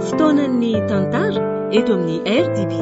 fotoanan'ny tantara eto amin'ny RDB.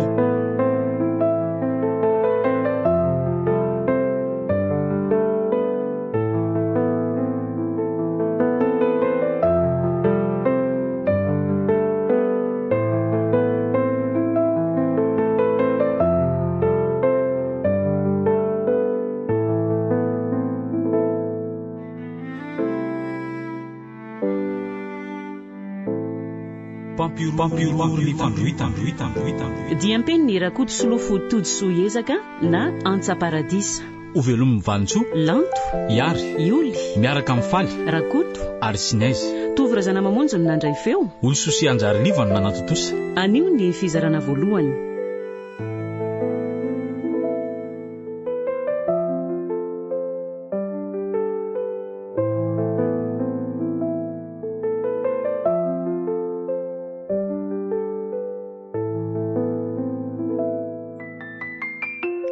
Diampeny ny rakoto solofo todsoa ezaka na antsaparadisa. Ovelomy vanjo, lanto, iary, ioly, miaraka amin'ny faly, rakoto, arsinaizy. Tovorazana mamonjy minandray feo. Olososi anjariliva no nanatotosa. Anio ny fizarana voalohany.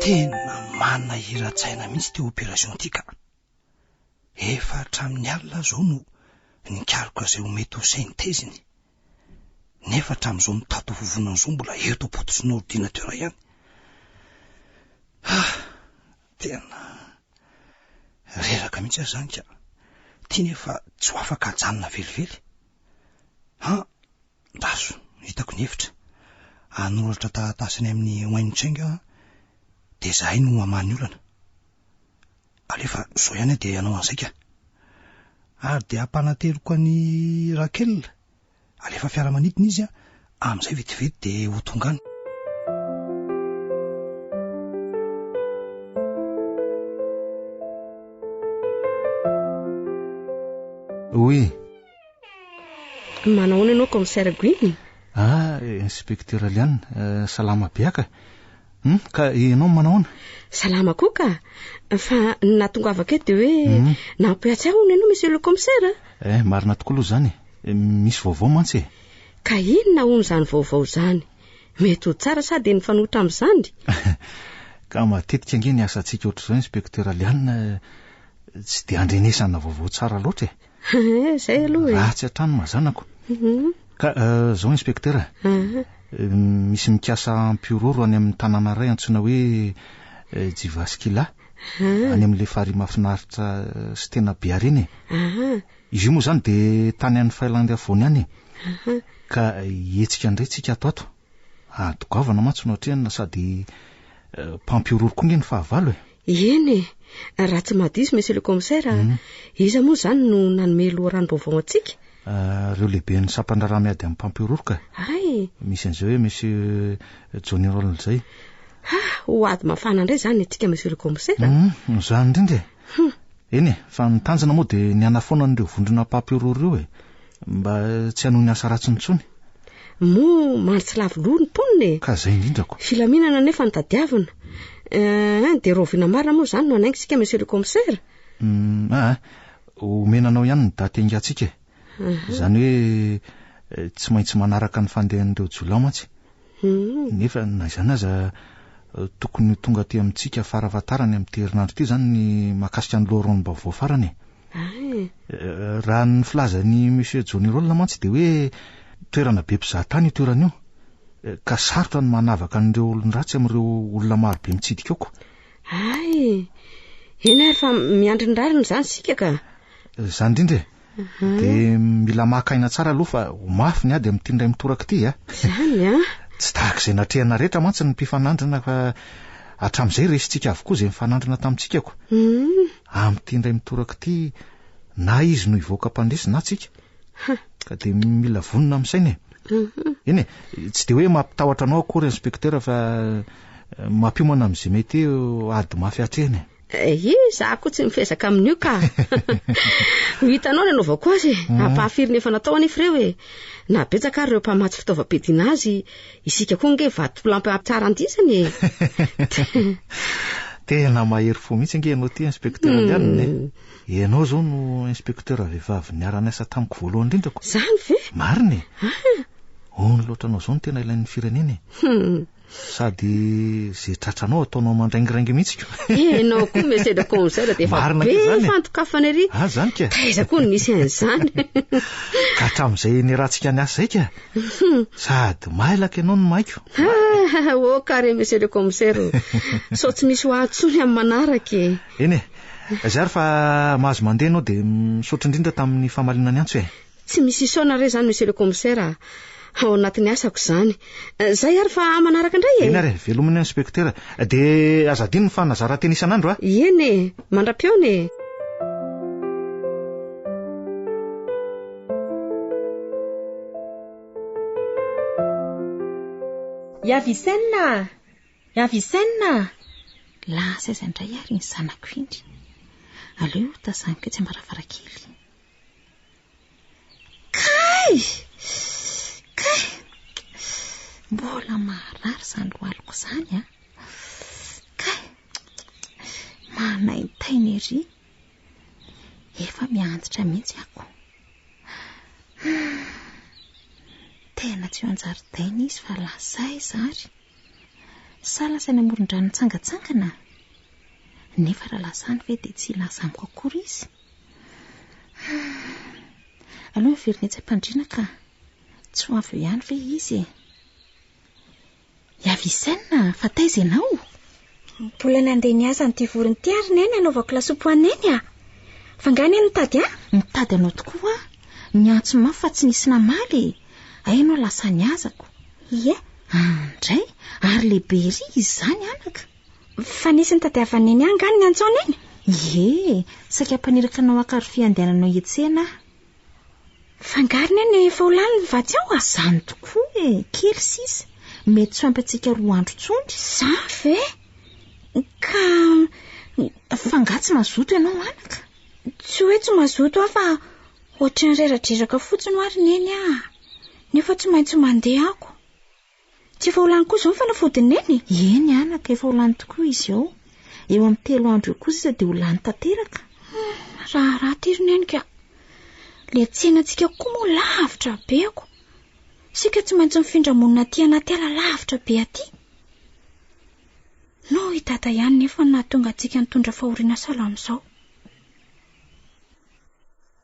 Tena manana hiratsaina mihitsy ty opération ty ka. Efa hatramin'ny alina zao no nikariko izay ho mety ho synteziny. Nefa hatramin'izao mitato vovonana zao mbola eto pototry ny ordinateur ihany. Tena reraka mihitsy aho zany ka. Ty nefa tsy ho afaka hajanona velively. Daso, hitako ny hevitra. Anoratra tahatasiny amin'ny wainitsenga de zahay no amany olana. Alefa zao ihany de anao an'izay ka. Ary de ampanateriko any Rakel. Alefa fiaramanidina izy am'izay vetivety de ho tongany. Oui. Manao ianao commissaire Guiny? Inspecteur Liane, salama biaka. Ka ianao manaona? Salama koa ka. Fa natongavaka eto hoe nampiatsy ahony ianao monsieur le commissaire. Marina tokoa aloha zany. Misy vaovao mantsy. Ka inona hono zany vaovao zany? Mety ho tsara sady ny fanotra amin'izany. Ka matetika nge ny asantsika ohatr'izao inspecteur Liane tsy de andrenesana vaovao tsara loatra. Zay aloha. Ratsy hatrany mazanako. Ka zao inspecteur. Misy mikasa ampiroro any amin'ny tanàna iray antsoina hoe Jivaskila. Any amin'le fary mahafinaritra sy tena be areny. Izy io moa zany de tany an'ny Finlande avony any. Ka etsika indray tsika ato. Tokavana mantsy no atrehana sady mpampiroro koa nge ny fahavalo. Eny raha tsy madiso monsieur le commissaire. Iza moa zany no nanome loharano vaovao antsika? Reo lehibe ny sampandra miady amin'ny mpampiroro ka. Misy an'izao hoe monsieur Johnny Roll zay. Ho ady mafana indray zany antsika monsieur le commissaire. Zany indrindra. Eny fa nitanjana moa de ny anafoana n'ireo vondrona mpampiroro io mba tsy hanao ny asa ratsy intsony. Mo mantsy lavoloa ny poniny. Ka zay indrindrako. Filaminana nefa ny tadiavina. De rovina marina moa zany no anaingisika monsieur le commissaire. Omenanao ihany ny daty aingatsika. Zany hoe tsy maintsy manaraka ny fandehan'ireo jolao mantsy. Nefa na izany aza tokony tonga aty amintsika farafatarany amin'ny herinandro ty zany ny mahakasika ny loharan'ny vaovao farany. Raha ny filazany monsieur Johnny Roll mantsy de hoe toerana be mpizahatany io toerana io. Ka sarotra ny manavaka an'ireo olon-dratsy amin'ireo olona maro be mitsidika ao. Eny fa miandry ny rariny zany sika ka. Zany indrindra. De mila makaina tsara aloha fa ho mafy ny ady amin'ny tindray mitoraka ty. Zany tsy tahak'izay natrehana rehetra mantsy ny mpifanandrina fa hatramin'izay resitsika avokoa izay mifanandrina tamintsika ko. Amin'ny tindray mitoraka ty na izy no ivoaka mpandresy na tsika. Ka de mila vonona amin'sainy. Eny tsy de hoe mampitahotra anao akory inspecteur fa mampiomana amin'izay mety ady mafy hatrehany. Za koa tsy mifezaka amin'io ka. Hitanao ny anaovako azy. Ampahafiry efa natao anefa reo na betsaka ary ireo mpamatsy fitaovam-piadiana azy isika koa nge vatolampy tsara andisany. Tena mahery fo mihitsy nge ianao ty inspecteur Liane. Ianao zao no inspecteur vehivavy niarana asa tamiko voalohany indrindrako. Zany ve? Mariny. Ony loatra anao zao no tena ilain'ny fireneny. Sady zay tratranao ataonao mandraingirangy mihitsy ko. Enao koa monsieur le commissaire de fa be fantokafana ery. Zany ka. Taiza koa nisy an'izany. Ka hatramin'izay nirantsika ny asa ka. Sady mailaka ianao no maiko. Oh carré monsieur le commissaire. So tsy misy hoatsony amin'ny manaraka. Eny e. Zary fa mahazo mandeha anao dia misaotra indrindra tamin'ny famalinana ny antso e. Tsy misy isaona re zany monsieur le commissaire. Ao anatin'ny asako zany. Zay ary fa manaraka indray e. Eny ary velominy inspecteur. Dia azadino fa nazara-teny isan'andro a? Eny, mandra-piaona e. Yavisenna! Yavisenna! La saiza indray ary ny zanako indry. Aleo tazaniko etsy am-baravarakely. Kay! Mbola marary izany lohaloko izany a. Kay! Manaintaina ery. Efa miantitra mihitsy ako. Tena tsy eo an-jaridaina izy fa lazay zary. Salasany amoron-drano tsangatsangana. Nefa raha lazany ve dia tsy lazamiko akory izy. Aleo miverina etsy am-pandriana ka tsy ho avy eo ihany ve izy e. Yavisenna, fa taiza ianao? Mbola nandeha niasa n'ity vorony ty ary neny anaovako lasopy aneny a. Fa nga neny mitady a? Mitady anao tokoa a. Niantso mafy fa tsy nisy namaly. Ainao lasa niazako. Ie? Ndray, ary lehibe ery izy izany anaka. Fa nisy nitadiavany neny anga ny antso neny? Ie, saika mpaniraka anao akaro fiandehananao ietsena. Fa ngary neny efa ho lany ny vatsy ao a? Zany tokoa e, kely sisa. Mety tsy ampy-antsika 2 andro tsondry. Za ve? Ka... Fa nga tsy mazoto ianao anaka. Tsy hoe tsy mazoto aho fa ohatran'ny reradreraka fotsiny ary neny a. Nefa tsy maintsy mandeha ako. Tsy efa ho lany koa izao ny fanafodiny neny? Eny anaka, efa ho lany tokoa izy ao. Eo amin'ny 3 andro eo kosa dia ho lany tanteraka. Raha tiry neny ka. Le tsenantsika koa moa lavitra be ako. Sika tsy maintsy mifindra monina aty anaty ala lavitra be aty. No hitata ihany nefa nahatonga antsika nitondra fahoriana salam'izao.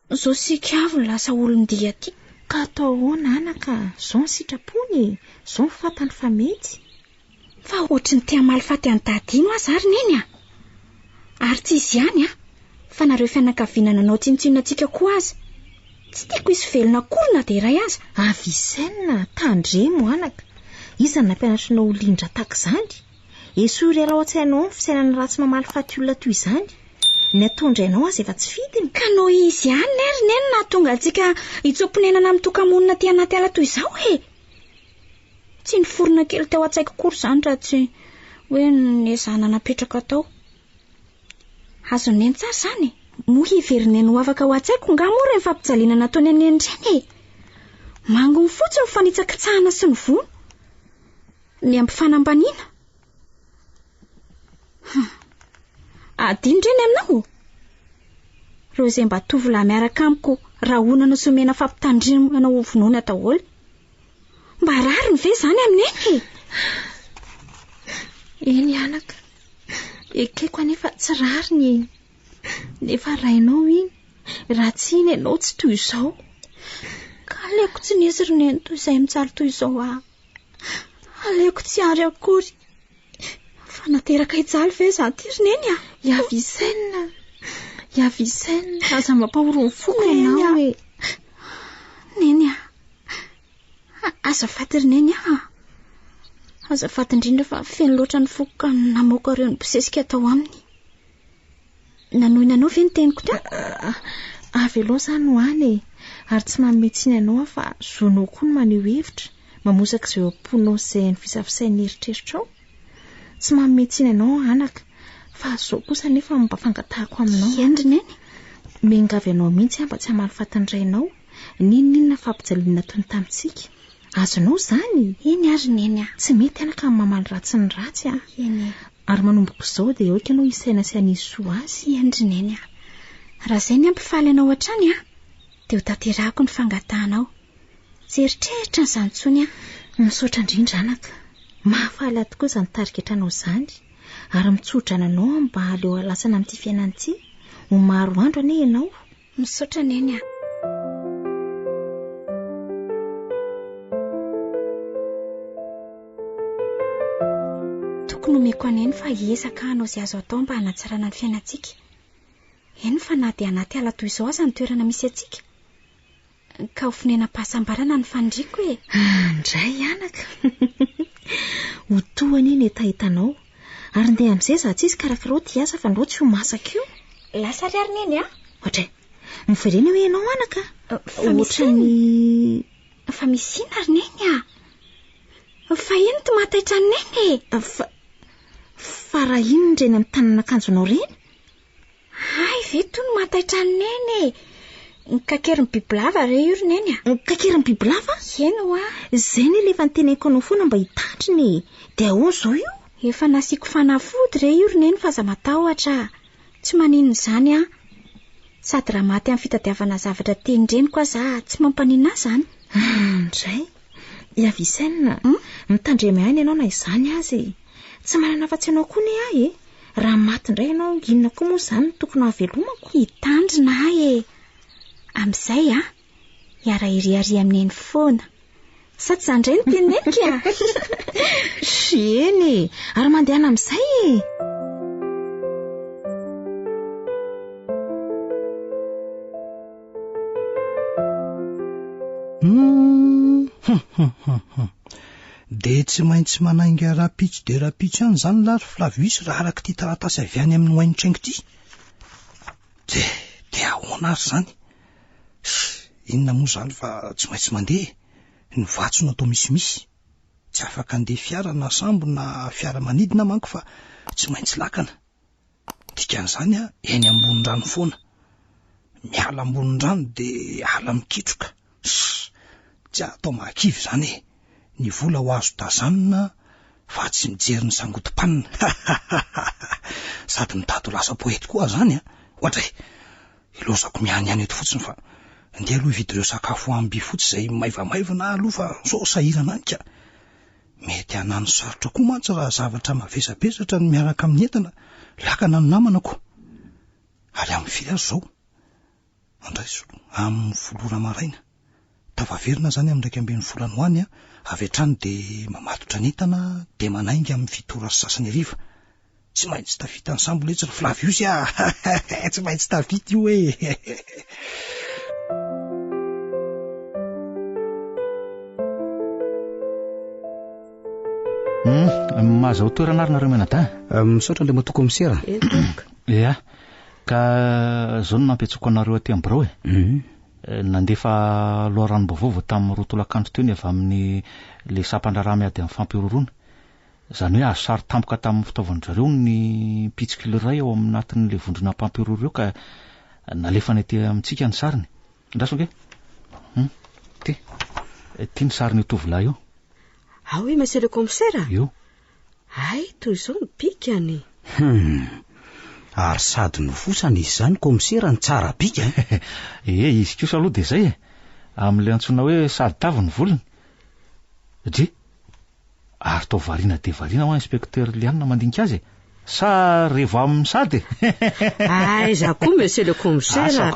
Zao sika avy lasa olon-dia aty. Ka atao ahoana anaka? Zao ny sitrapony, zao ny fantany fa mety. Fa ohatry ny tia malifaty any dadino azy ary neny a. Ary tsy izy ihany a. Fa nareo fianakaviana nanao tsinotsinona antsika koa azy. Tsy tiako izy velona korona dia iray aza. Yavisenna, tandremo anaka. Iza nampianatrinao olindra tahaka izany? Esory alao an-tsainao ny fisainana ratsy mamaly faty olona toy izany. Ny atondrainao azy efa tsy fidiny. Ka no izy ihany nery neny nahatonga antsika hitsoponenana amin'ny tokamonina aty anaty ala toy izao e. Tsy niforona kely teo an-tsaiko kory izany raha tsy hoe nezahana napetraka tao. Azo neny tsara izany. Moa hiverina no afaka ho an-tsaiko nga moa rehefa fampijaliana nataony any endreny. Mango fotsiny ny fanitsakitsahana sy ny vono. Ny ampifanambaniana. Adino reny aminao. Reo izay mba tovolahy miaraka amiko raha onana somena fampitandrimana ho vonoana daholo. Mba rariny ve izany amineny? Eny anaka. Ekeko anefa tsy rariny. Nefa rainao iny. Raha tsy iny ianao tsy toy izao. Ka aleko tsy nisy roneny toy izay mitsaly toy izao a. Aleko tsy ary akory. Fa nateraka hitsaly ve za ty roneny a. Yavisenna, aza mampahoro ny foko ianao e. Neny a. Azafady roneny a. Azafady indrindra fa feno loatra ny foko ka namoaka ireo ny bosesika atao aminy. Nanohinanao ve ny teniko teo? Avy aloha izany ho any e. Ary tsy mametsiana ianao fa zonao koa no maneho hevitra. Mamosaka izay amponao izay ny fisafisain'ny eritreritro. Tsy mametsiana ianao anaka. Fa zao kosa nefa mba fangatahako aminao. Endry neny. Mengavy ianao mihitsy mba tsy hamaly fatandrainao. Ninona fampijaliana toy ny tamintsika. Azonao izany. Eny ary neny a. Tsy mety anaka amin'ny mamaly ratsy ny ratsy a. Eny. Ary manomboko izao dia eoka ianao isaina sy anisy soa azy. Endry neny a. Raha izay ny ampifaly anao hatrany a, dia ho tanterahako ny fangatahanao. Tsy eritreritra n'izany intsony a. Misaotra indrindra anaka. Mahafaly tokoa izany tariketra anao izany, ary mitsodrana anao mba aleo alasana amin'ity fiainan'ity. Ho maro andro ane ianao. Misaotra neny a. Tokony omeko aneny fa hiesaka hanao izay azo atao mba hanatsarana ny fiainantsika. Eny fa na dia anaty ala toy izao aza ny toerana misy antsika. Ka ho finena-pahasambarana ny fandriako e. Ndray anaka. Ho tohany iny etahitanao. Ary ndeha amin'izay za tsy izy karakaraoty hiasa fa ndao tsy ho masaka io. Lasa riary neny a. Ohatray, miverena hoe ianao anaka. Ohatrany fa misina ary neny a. Fa ino ty mataitra ny neny e. Fa raha ino ndreny amin'ny tanana akanjonao reny? Ay, ve to no mataitra ny neny e. Kakeriny bibilava re io ry neny a. Kakeriny bibilava? Eno a. Zay ny lefa niteneko anao foana mba hitandriny. Dia ahoana zao io? Efa nasiako fanafody re io ry neny fa za matahotra. Tsy maninona izany a. Sady raha maty amin'ny fitadiavana zavatra tenireny koa za tsy mampanina zany. Ndray, Iavisaina, mitandremy aina ianao na izany azy. Tsy manana afa-tsy ianao koa ne ahy e. Raha maty indray ianao, inona koa moa izany no tokony havelomako? Hitandrina ahy e. Amin'izay a, hiara-iriary amin'ny eny foana. Sa tsy zany indray no teneniko a. Eny, ary mandehana amin'izay e. De tsy maintsy manainga rapitso de rapitso ihany zany lary Flavius raha araka ty taratasy avy any amin'ny Waintreng ty. De ahoana ary zany? Inona moa zany fa tsy maintsy mandeha. Ny vatso no atao misimisy. Tsy afaka andeha fiara na sambo na fiara manidina manko fa tsy maintsy lakana. Dikan'izany a, eny ambony rano foana. Miala ambony rano de ala mikitroka. Tsy atao makivy zany e. Ny vola ho azo tazanina fa tsy mijery ny sangotom-panina. Sady mitady lasa poety koa zany a. Ohatray, ilozako miany any eto fotsiny fa ndeha aloha hividireo sakafo amby fotsy zay maivamaiva na aloha fa so sahirana any ka. Mety hanano sarotra koa mantsy raha zavatra mavesabesatra ny miaraka amin'ny entana. Lakana ny namana koa. Ary amin'ny firy azo zao? Andraiso, amin'ny volora maraina. Tavaverina zany amin'ny 12 ho any a. Avy hatrany de mamatotra ny entana de manainga amin'ny fitora sasany ariva. Tsy maintsy tafita ny sambo letsy ry Flavius a. Tsy maintsy tafita io e. Mazao toerana ary nareo menada. Misaotra le matoko misera. Ia. Ka zao no nampetsoko anareo aty amin'ny birao e. Nandefa loharano-baovao tamin'ny rotolakandro teo ny avy amin'ny le sapandraraha miady amin'ny fampiroroana. Zany hoe azo sary tampoka tamin'ny fitaovanjareo ny pitsikilo iray ao amin'ny natin'le vondrona mpampiroro eo ka nalefa ny ety amintsika ny sariny. Ndrasoke? Ty ny sariny tovolahy io. Ah oui, monsieur le commissaire. Io. Ay, toy izao ny bikany. Ary sady no fosany izy zany komisera ny tsara bika. Izy kosa aloha de zay e. Amin'le antsoina hoe sady tavy ny volony. Dre, ary tao variana de variana ho inspecteur Liana mandinika azy. Sa revo amin'ny sady? Ay, za koa monsieur le commissaire.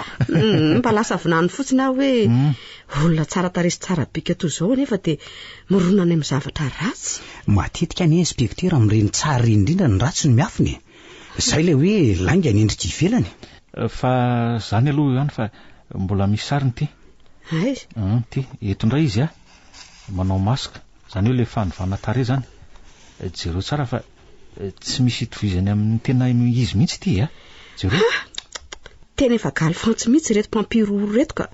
Mba lasa vinany fotsiny aho hoe olona tsara taresy tsara bika toy izao nefa de mironana amin'ny zavatra ratsy. Matetika ny inspecteur amin'ireny tsara ireny indrindra ny ratsy no miafiny. Zay le hoe lainga ny endrika ivelany. Fa zany aloha ihany fa mbola misy sariny ty. Ay. Ty, eto ndray izy a. Manao masika. Zany hoe le fanovana tare zany. Jereo tsara fa tsy misy itovizany amin'ny tena izy mihitsy ty a. Jereo. Tena efa galy fantsy mihitsy reto mpampiroro reto ka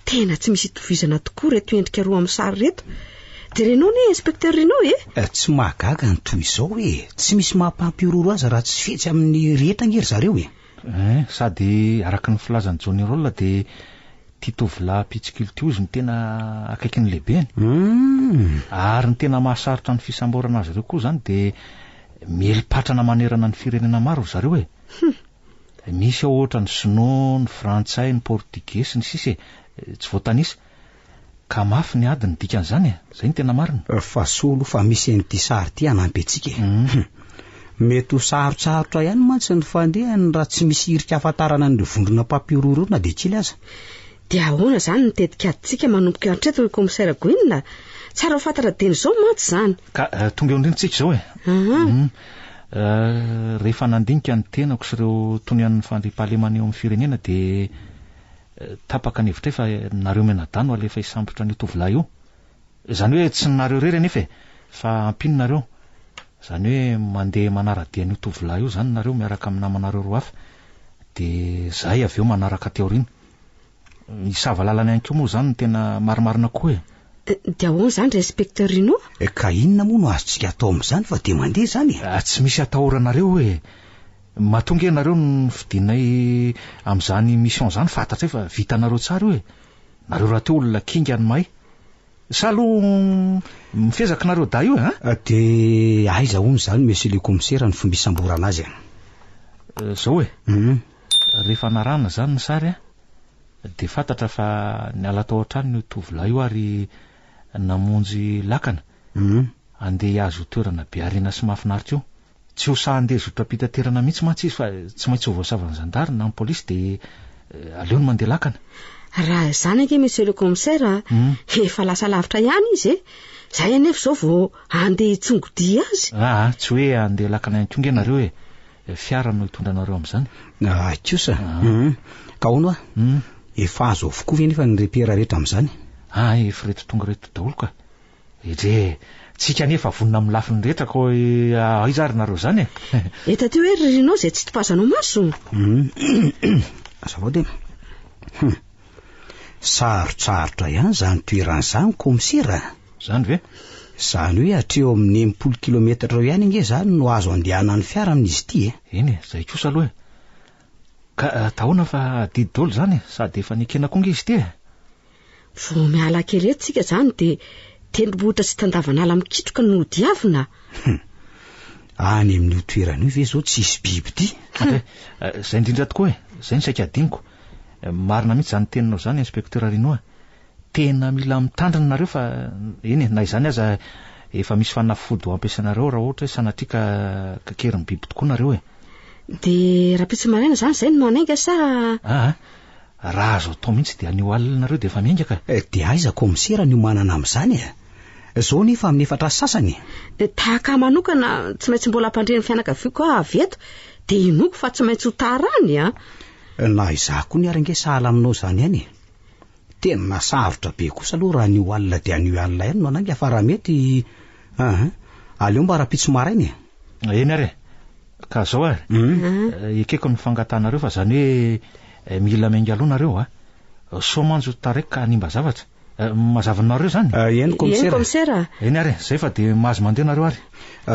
tena tsy misy itovizana tokoa reto endrika roa amin'ny sary reto. De renao ne inspecteur renao e? Tsy mahagaga ny toy izao e. Tsy misy mampampiroro azy raha tsy fetsy amin'ny rehetra ngery zareo e. Sady araka ny filazan'ny Johnny Roll de ty tovolahy pitsikilo ty ozy ny tena akaiky ny lehibeny. Ary ny tena mahasarotra ny fisamborana azy ireo koa zany de melipatrana manerana ny firenena maro zareo e. Misy ao ohatra ny sinoa, ny frantsay, ny portugais, ny sisy tsy voatanisa. Ka mafy ny adiny dikan'izany e, zay ny tena marina. Fa solo fa misy an'ity sary ty anampy antsika. Mety ho sarotsarotra ihany mantsy ny fandehany raha tsy misy hirika ahafantarana ny vondrona papirorona de kely aza. Dia ahoana zany ny tetika aditsika manomboka hatreto hoe komisaira Gwynna? Tsara ho fantara deny zao mantsy zany. Ka tonga eo indrindritsika zao e. Rehefa nandinika ny tenako sy ireo tonian'ny fandriam-pahalemana eo amin'ny firenena de tapaka ny hevitra fa nareo menadano alefa hisambotra ny tovolahy io. Zany hoe tsy nareo rery anefa fa ampino nareo. Zany hoe mandeha manaradia ny tovolahy io zany nareo miaraka amin'ny namanareo roa hafa. De zahay avy eo manaraka teoriana. Isava lalana ihany koa moa zany tena marimarina koa e. Dia ahoana zany inspekteur Rino? Ka inona moa no azontsika atao amin'izany fa de mandeha zany e. Tsy misy atahoranareo e. Mahatonga ianareo ny fidinay amin'izany mission zany fantatra fa vitanareo tsara io e. Nareo raha teo olona kinga ny mahay. Sa aloha mifezaka nareo da io e? De aiza hono zany monsieur le commissaire ny fomba isamborana azy. Zao e. Rehefa narana zany ny sary de fantatra fa niala tao an-trano ny tovolahy io ary namonjy lakana. Andeha hiazo toerana be arena sy mahafinaritra io. Tsy ho sa andeha zotra pitaterana mihitsy mantsy izy fa tsy maintsy ho voasavan'ny zandary na ny polisy de aleony mandeha lakana. Raha zany ake monsieur le commissaire, efa lasa lavitra ihany izy e. Zay anefa zao vao andeha hitsongodia azy. Tsy hoe andeha lakana ihany koa nareo e. Fiara no hitondra nareo amin'izany. Kosa. Ka hono efa azo avokoa ve nefa ny repera rehetra amin'izany? Efa reto tonga reto daholo ka. Ere tsika nefa vonona amin'ny lafiny rehetra ka hoe aiza ary nareo zany e. Eta ty hoe Rino zay tsy topazanao maso. Azafady. Sarotsarotra ihany zany toeran'izany komisera. Zany ve? Zany hoe hatreo amin'ny 10 kilometatra eo ihany nge zany no azo andehanan'ny fiara amin'izy ity e. Eny e, zay kosa aloha e. Ka tahoana fa didy daholo zany e, sady efa nikena koa nge izy ity e. Vao miala kely eto tsika zany de tendrombohitra sy tandavanala mikitroka no diavina. Any amin'io toerana io ve zao tsisy biby ty? Zay indrindra tokoa e, zay ny saika adiniko. Marina mihitsy zany teninao zany inspekteur Rino. Tena mila mitandrina nareo fa eny na izany aza efa misy fanafody ho ampiasanareo raha ohatra hoe sanatrika kakeriny biby tokoa nareo e. De raha pitsy maraina zany zay no manainga sa? Raha azo atao mihitsy de anio alina nareo de efa miaingaka. De aiza komisera no manana amin'izany e. Zao nefa amin'ny efatra sasany. Tahaka manokana tsy maintsy mbola ampandreny fianakaviako koa avy eto de inoko fa tsy maintsy ho tarany a. Na izaho koa ny arange sahala aminao zany ihany. Tena sarotra be kosa aloha raha anio alina de anio alina ihany no anangy fa raha mety aleo mba raha-pitso maraina e. Eny are. Ka zao ary ekeko ny fangatanareo fa zany hoe mila mainga aloha nareo so manjo taraiky ka animba zavatra. Mazava nareo zany. Eny komisera. Eny are, zay fa de mahazo mandeha nareo ary.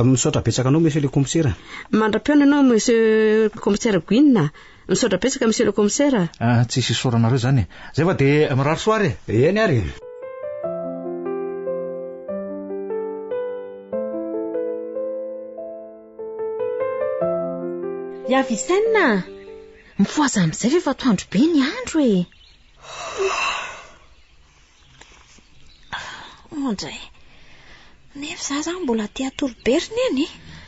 Misaotra betsaka anao monsieur le commissaire. Mandra-piona anao monsieur le commissaire Gwynna. Misaotra betsaka monsieur le commissaire. Tsy hisy soranareo zany. Zay fa de mirary soa ary. Eny ary. Yavisenna. Mifoaza amin'izay fa efa toandro be ny andro e. Ondray. Nefa zany mbola tia toloberina eny.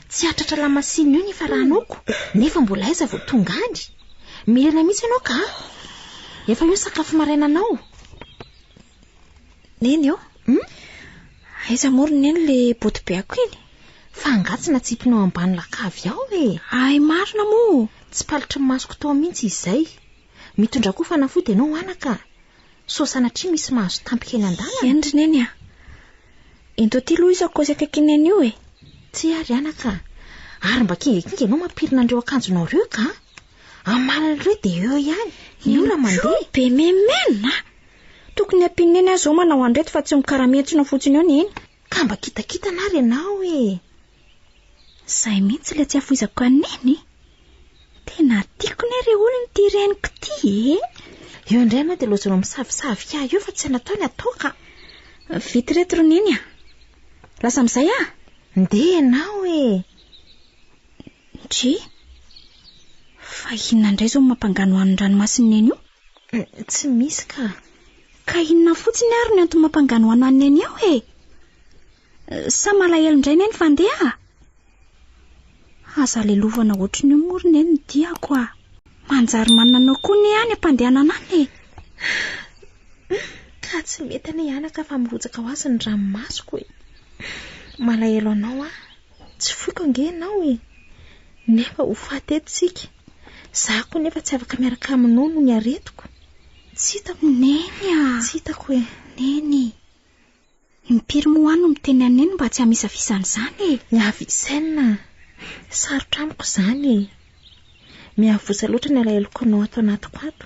Tsy atratra lamasina io ny faranoko. Nefa mbola aiza vao tonga any. Milana mihitsy ianao ka? Efa io sakafo marainanao. Neny io? Aiza morony eny le botibeako iny? Fa angatsina tsipinao ambany lakavy ao e. Ay marina mo. Tsy palitry masoko tao mihitsy izay. Mitondra koa fanafody ianao anaka. So sanatria misy mahazo tampika eny an-dalana. Endry neny a. Into ty loisa kozaka kineny io e. Tsy ary anaka. Ary mba kingekinge ianao mampirina andreo akanjonao reo ka? Amalana reo de eo ihany. Io raha mandeha. Be memena. Tokony ampineny azo manao andreto fa tsy mikaramentsona fotsiny eo neny. Ka mba kitakita na ary ianao e. Zay mihitsy le tsy afoizako aneny. Tena tiako ny re olona ty reniko ty e. Eo indray ianao de lozanao misavisavy ka io fa tsy natao ny atao ka. Vity reto roneny a. Lasa amin'izay a. Nde ianao e. Tsy. Fa inona indray zao mampangano an'ny ranomasina eny io? Tsy misy ka. Ka inona fotsiny ary ny antony mampangano anany eny aho e? Sa malahelo indray neny fandeha? Aza lelovana ohatry ny morona eny ny diako a. Manjary manana koa ny any ampandehanana any. Ka tsy mety any anaka fa mirotsaka ho azy ny ranomasoko e. Malahelo anao a. Tsy foiko ange anao e. Nefa ho fatetitsika. Za koa nefa tsy afaka miaraka aminao no ny aretiko. Tsy hitako Neny a. Tsy hitako e. Neny. Impiry moa no miteny aneny mba tsy hamisafisany izany e. Miavisaina. Sarotra amiko izany. Miavosa loatra ny alaheloko anao ato anatiko ato.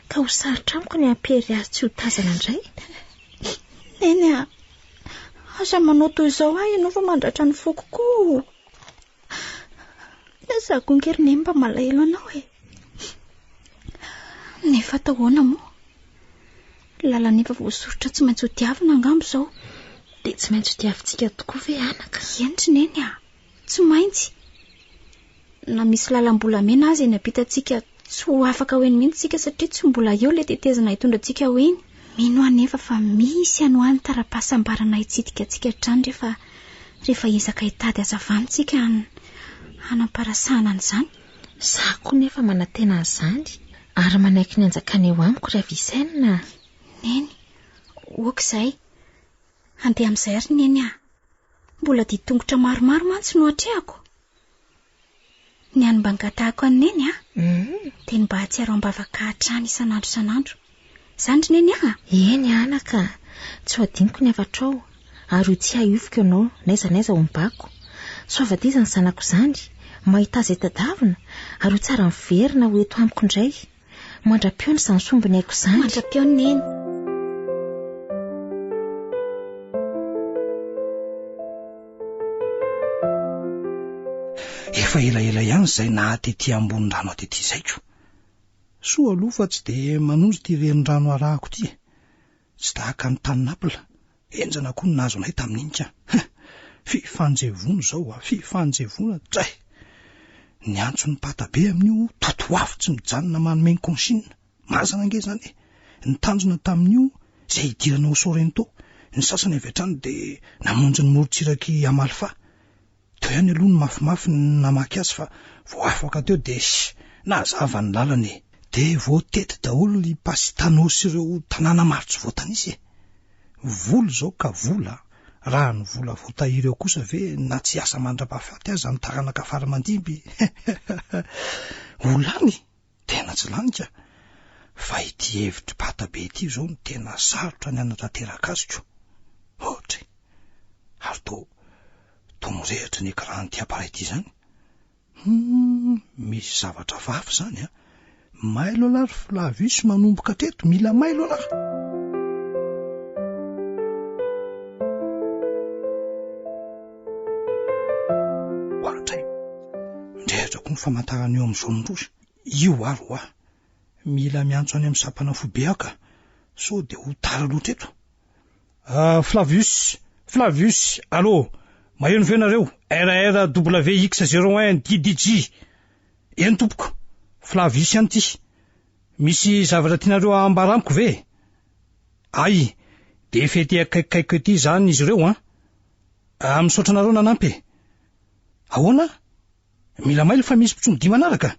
Ka ho sarotra amiko ny ampery azy tsy ho tazana indray. Neny a. Asa manao toy izao ahy ianao fa mandratra ny fokoko. Za kongery ny mba malahelo anao e. Nefa tahoana moa. Lalana efa voasorotra tsy maintsy ho diavina angamba izao. Dia tsy maintsy ho diavintsika tokoa ve anaka? Entsy neny a. Tsy maintsy. Na misy lalam-bolamena azy eny ampitantsika tsy ho afaka ho eny mihitsy tsika satria tsy mbola eo ilay tetezana hitondra antsika ho eny. Mino anefa fa misy anoany tarapasambarana hitsidika antsika hatrany rehefa ezaka hitady hazavantsika hanamparasahana an'izany. Za koa nefa manantena an'izany ary manaiky ny anjakany eo amiko ry Avisaina. Neny, okizay. Andeha amin'izay ary neny a. Mbola ditongotra maromaro mantsy no hatrehako. Ny any mba ngatahako any neny a. Dia ny mba hatsiaro ambavaka hatrany isanandro. Zandry neny a. Eny anaka, tsy ho adiniko ny avatrao ary ho tsy hahiofiko ianao naiza ho mibako. Soavadia ny zanako izany, mahita izay tadavina ary ho tsara miverina ho eto amiko indray. Mandra-piona izany sombiny haiko izany. Mandra-piona neny. Efa elaela ihany izay nahatety ambony rano atety izaiko. Soa aloha fa tsy dia manonjy ty renin-rano arahako ty. Tsy tahaka ny tanin'apila. Enjana koa ny nahazo anay tamin'iny ka. Fifanjevona izao fifanjevona tray. Ny antso ny patabe amin'io totoavo tsy mijanona manome ny konsinina. Mazana ange izany e. Ny tanjona tamin'io izay hidirana ho Sorento. Ny sasany avy hatrany dia namonjy ny morontsiraky Amalfa. Teo ihany aloha ny mafimafy namaky azy fa vao afaka teo dia nazava ny lalana e. Dia voatety daholo ny pasitano sy ireo tanàna maro tsy voatanisy e. Vola izao ka vola. Raha ny vola voatahiry eo kosa ve na tsy asa mandra-pahafaty aza ny taranaka faramandimby. Olany, tena tsy lanika. Fa ity hevitry patabe ity izao ny tena sarotra ny anatanteraka azoko. Ohatra, ary to mirehitra ny ekran ty appareil ity izany. Misy zavatra vafa izany a. Mailo alary Flavius manomboka teto, mila mailo alary. Ohatra, ndrehatra koa ny famantarana eo amin'izao ndrosa. Io ary hoa. Mila miantso any amin'ny sapana fobe aka. So dia ho tara loatra eto. Flavius, allô, maheno ve nareo? RRWX01 DDG. Eny tompoko, Flavius ihany ty. Misy zavatra tianareo ambaramiko ve? Ay, dia fety akaikikaiko ety izany izy ireo misaotra nareo nanampy. Ahoana? Mila mailo fa misy mpitsongo 5 manaraka.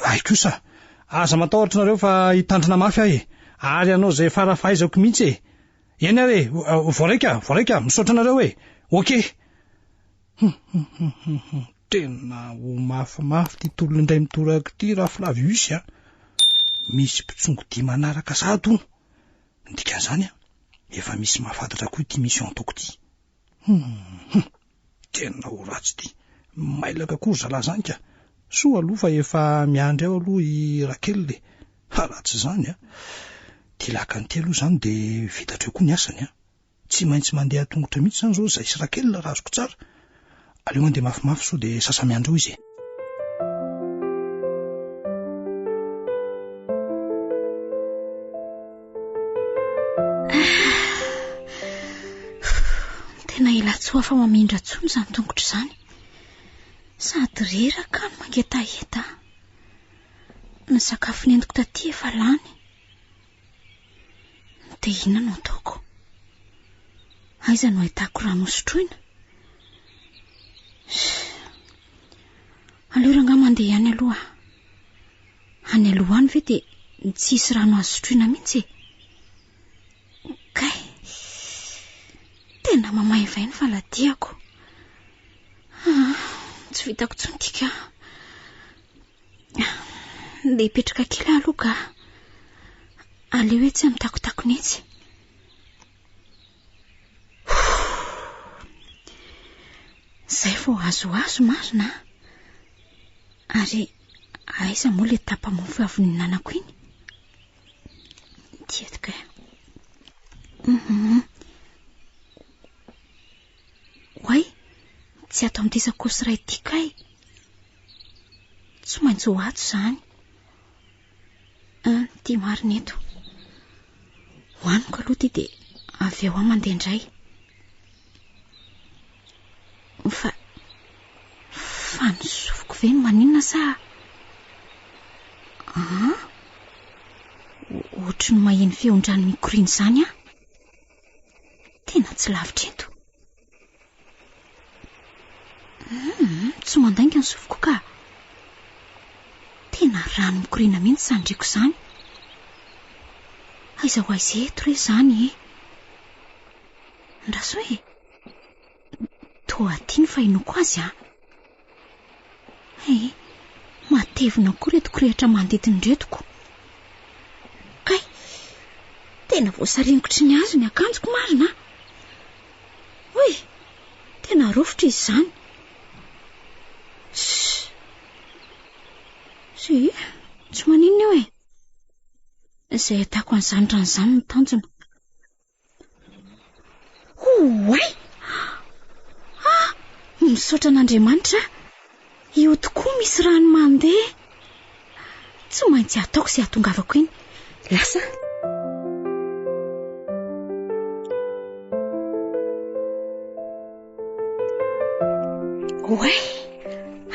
Ay kosa, aza matahotra nareo fa hitandrina mafy ahy ary anao izay farafahaizako mihitsy e. Eny are, voaraika, misaotra nareo e. Okay. Tena ho mafimafy ty tolona indray mitoraka ty raha Flavius misy mpitsongo 5 manaraka sahatono. Dikan'izany efa misy mahafantatra koa ity mission ataoko ty. Tena ho ratsy ty. Mailaka kory zalahy zany ka. Soa aloha fa efa miandry ao aloha i Rakel le. Ratsy izany ty lakany ty aloha izany dia vitatreo koa ny asany Tsy maintsy mandeha tongotra mihitsy izany izao zay sy Rakel raha azoko tsara. Aleo mandeha mafimafy so dia sasa miandro izy. Tena ilatsoa fa mamindra tsony izany tongotra izany. Sady reraka no mangetaheta. Ny sakafo nentiko taty efa lany. dia inona no ataoko? Aiza no ahitako rano sotroina? Aleo ranga mandeha ihany aloha. Any aloha any ve dia tsisy rano azo sotroina mihitsy. Kay, tena mamahivainy faladiako. Tsy vitako tsontika. Dia hipetraka kely aloha ka aleo hoe tsy amitakotakonetsy. Zay vao azoazo marina. Ary aiza moa le tapa-mofo avy ninanako iny? Dietika. Hoay, tsy ato amin'ity sakosy iray ity kay. Tsy maintsy ho ato izany. Tia marina eto. Hoaniko aloha ity dia avy eo aho mandeha indray. Fa nisoviko ve no maninona sa? Ohatry ny maheno feon-drano mikorina izany aho. Tena tsy lavitra eto. Tsy mandainga ny sofiko ka. Tena rano mikorina mihitsy sandriko izany. Aiza ho aiza eto re izany Ndraso hoe toa atiany fa inoko azy matevina koa reto korehitra manodidina retoko. Kay, tena voasaringotry ny azo ny akanjoko marina. Hoy, tena rofotra izy izany. Tsy maninona eo izay atako an'izany rano izany ny tanjona. Hoay! Misaotra an'Andriamanitra. Io tokoa misy rano mandeha. Tsy maintsy ataoko izay atongavako iny. Lasa. Hoay!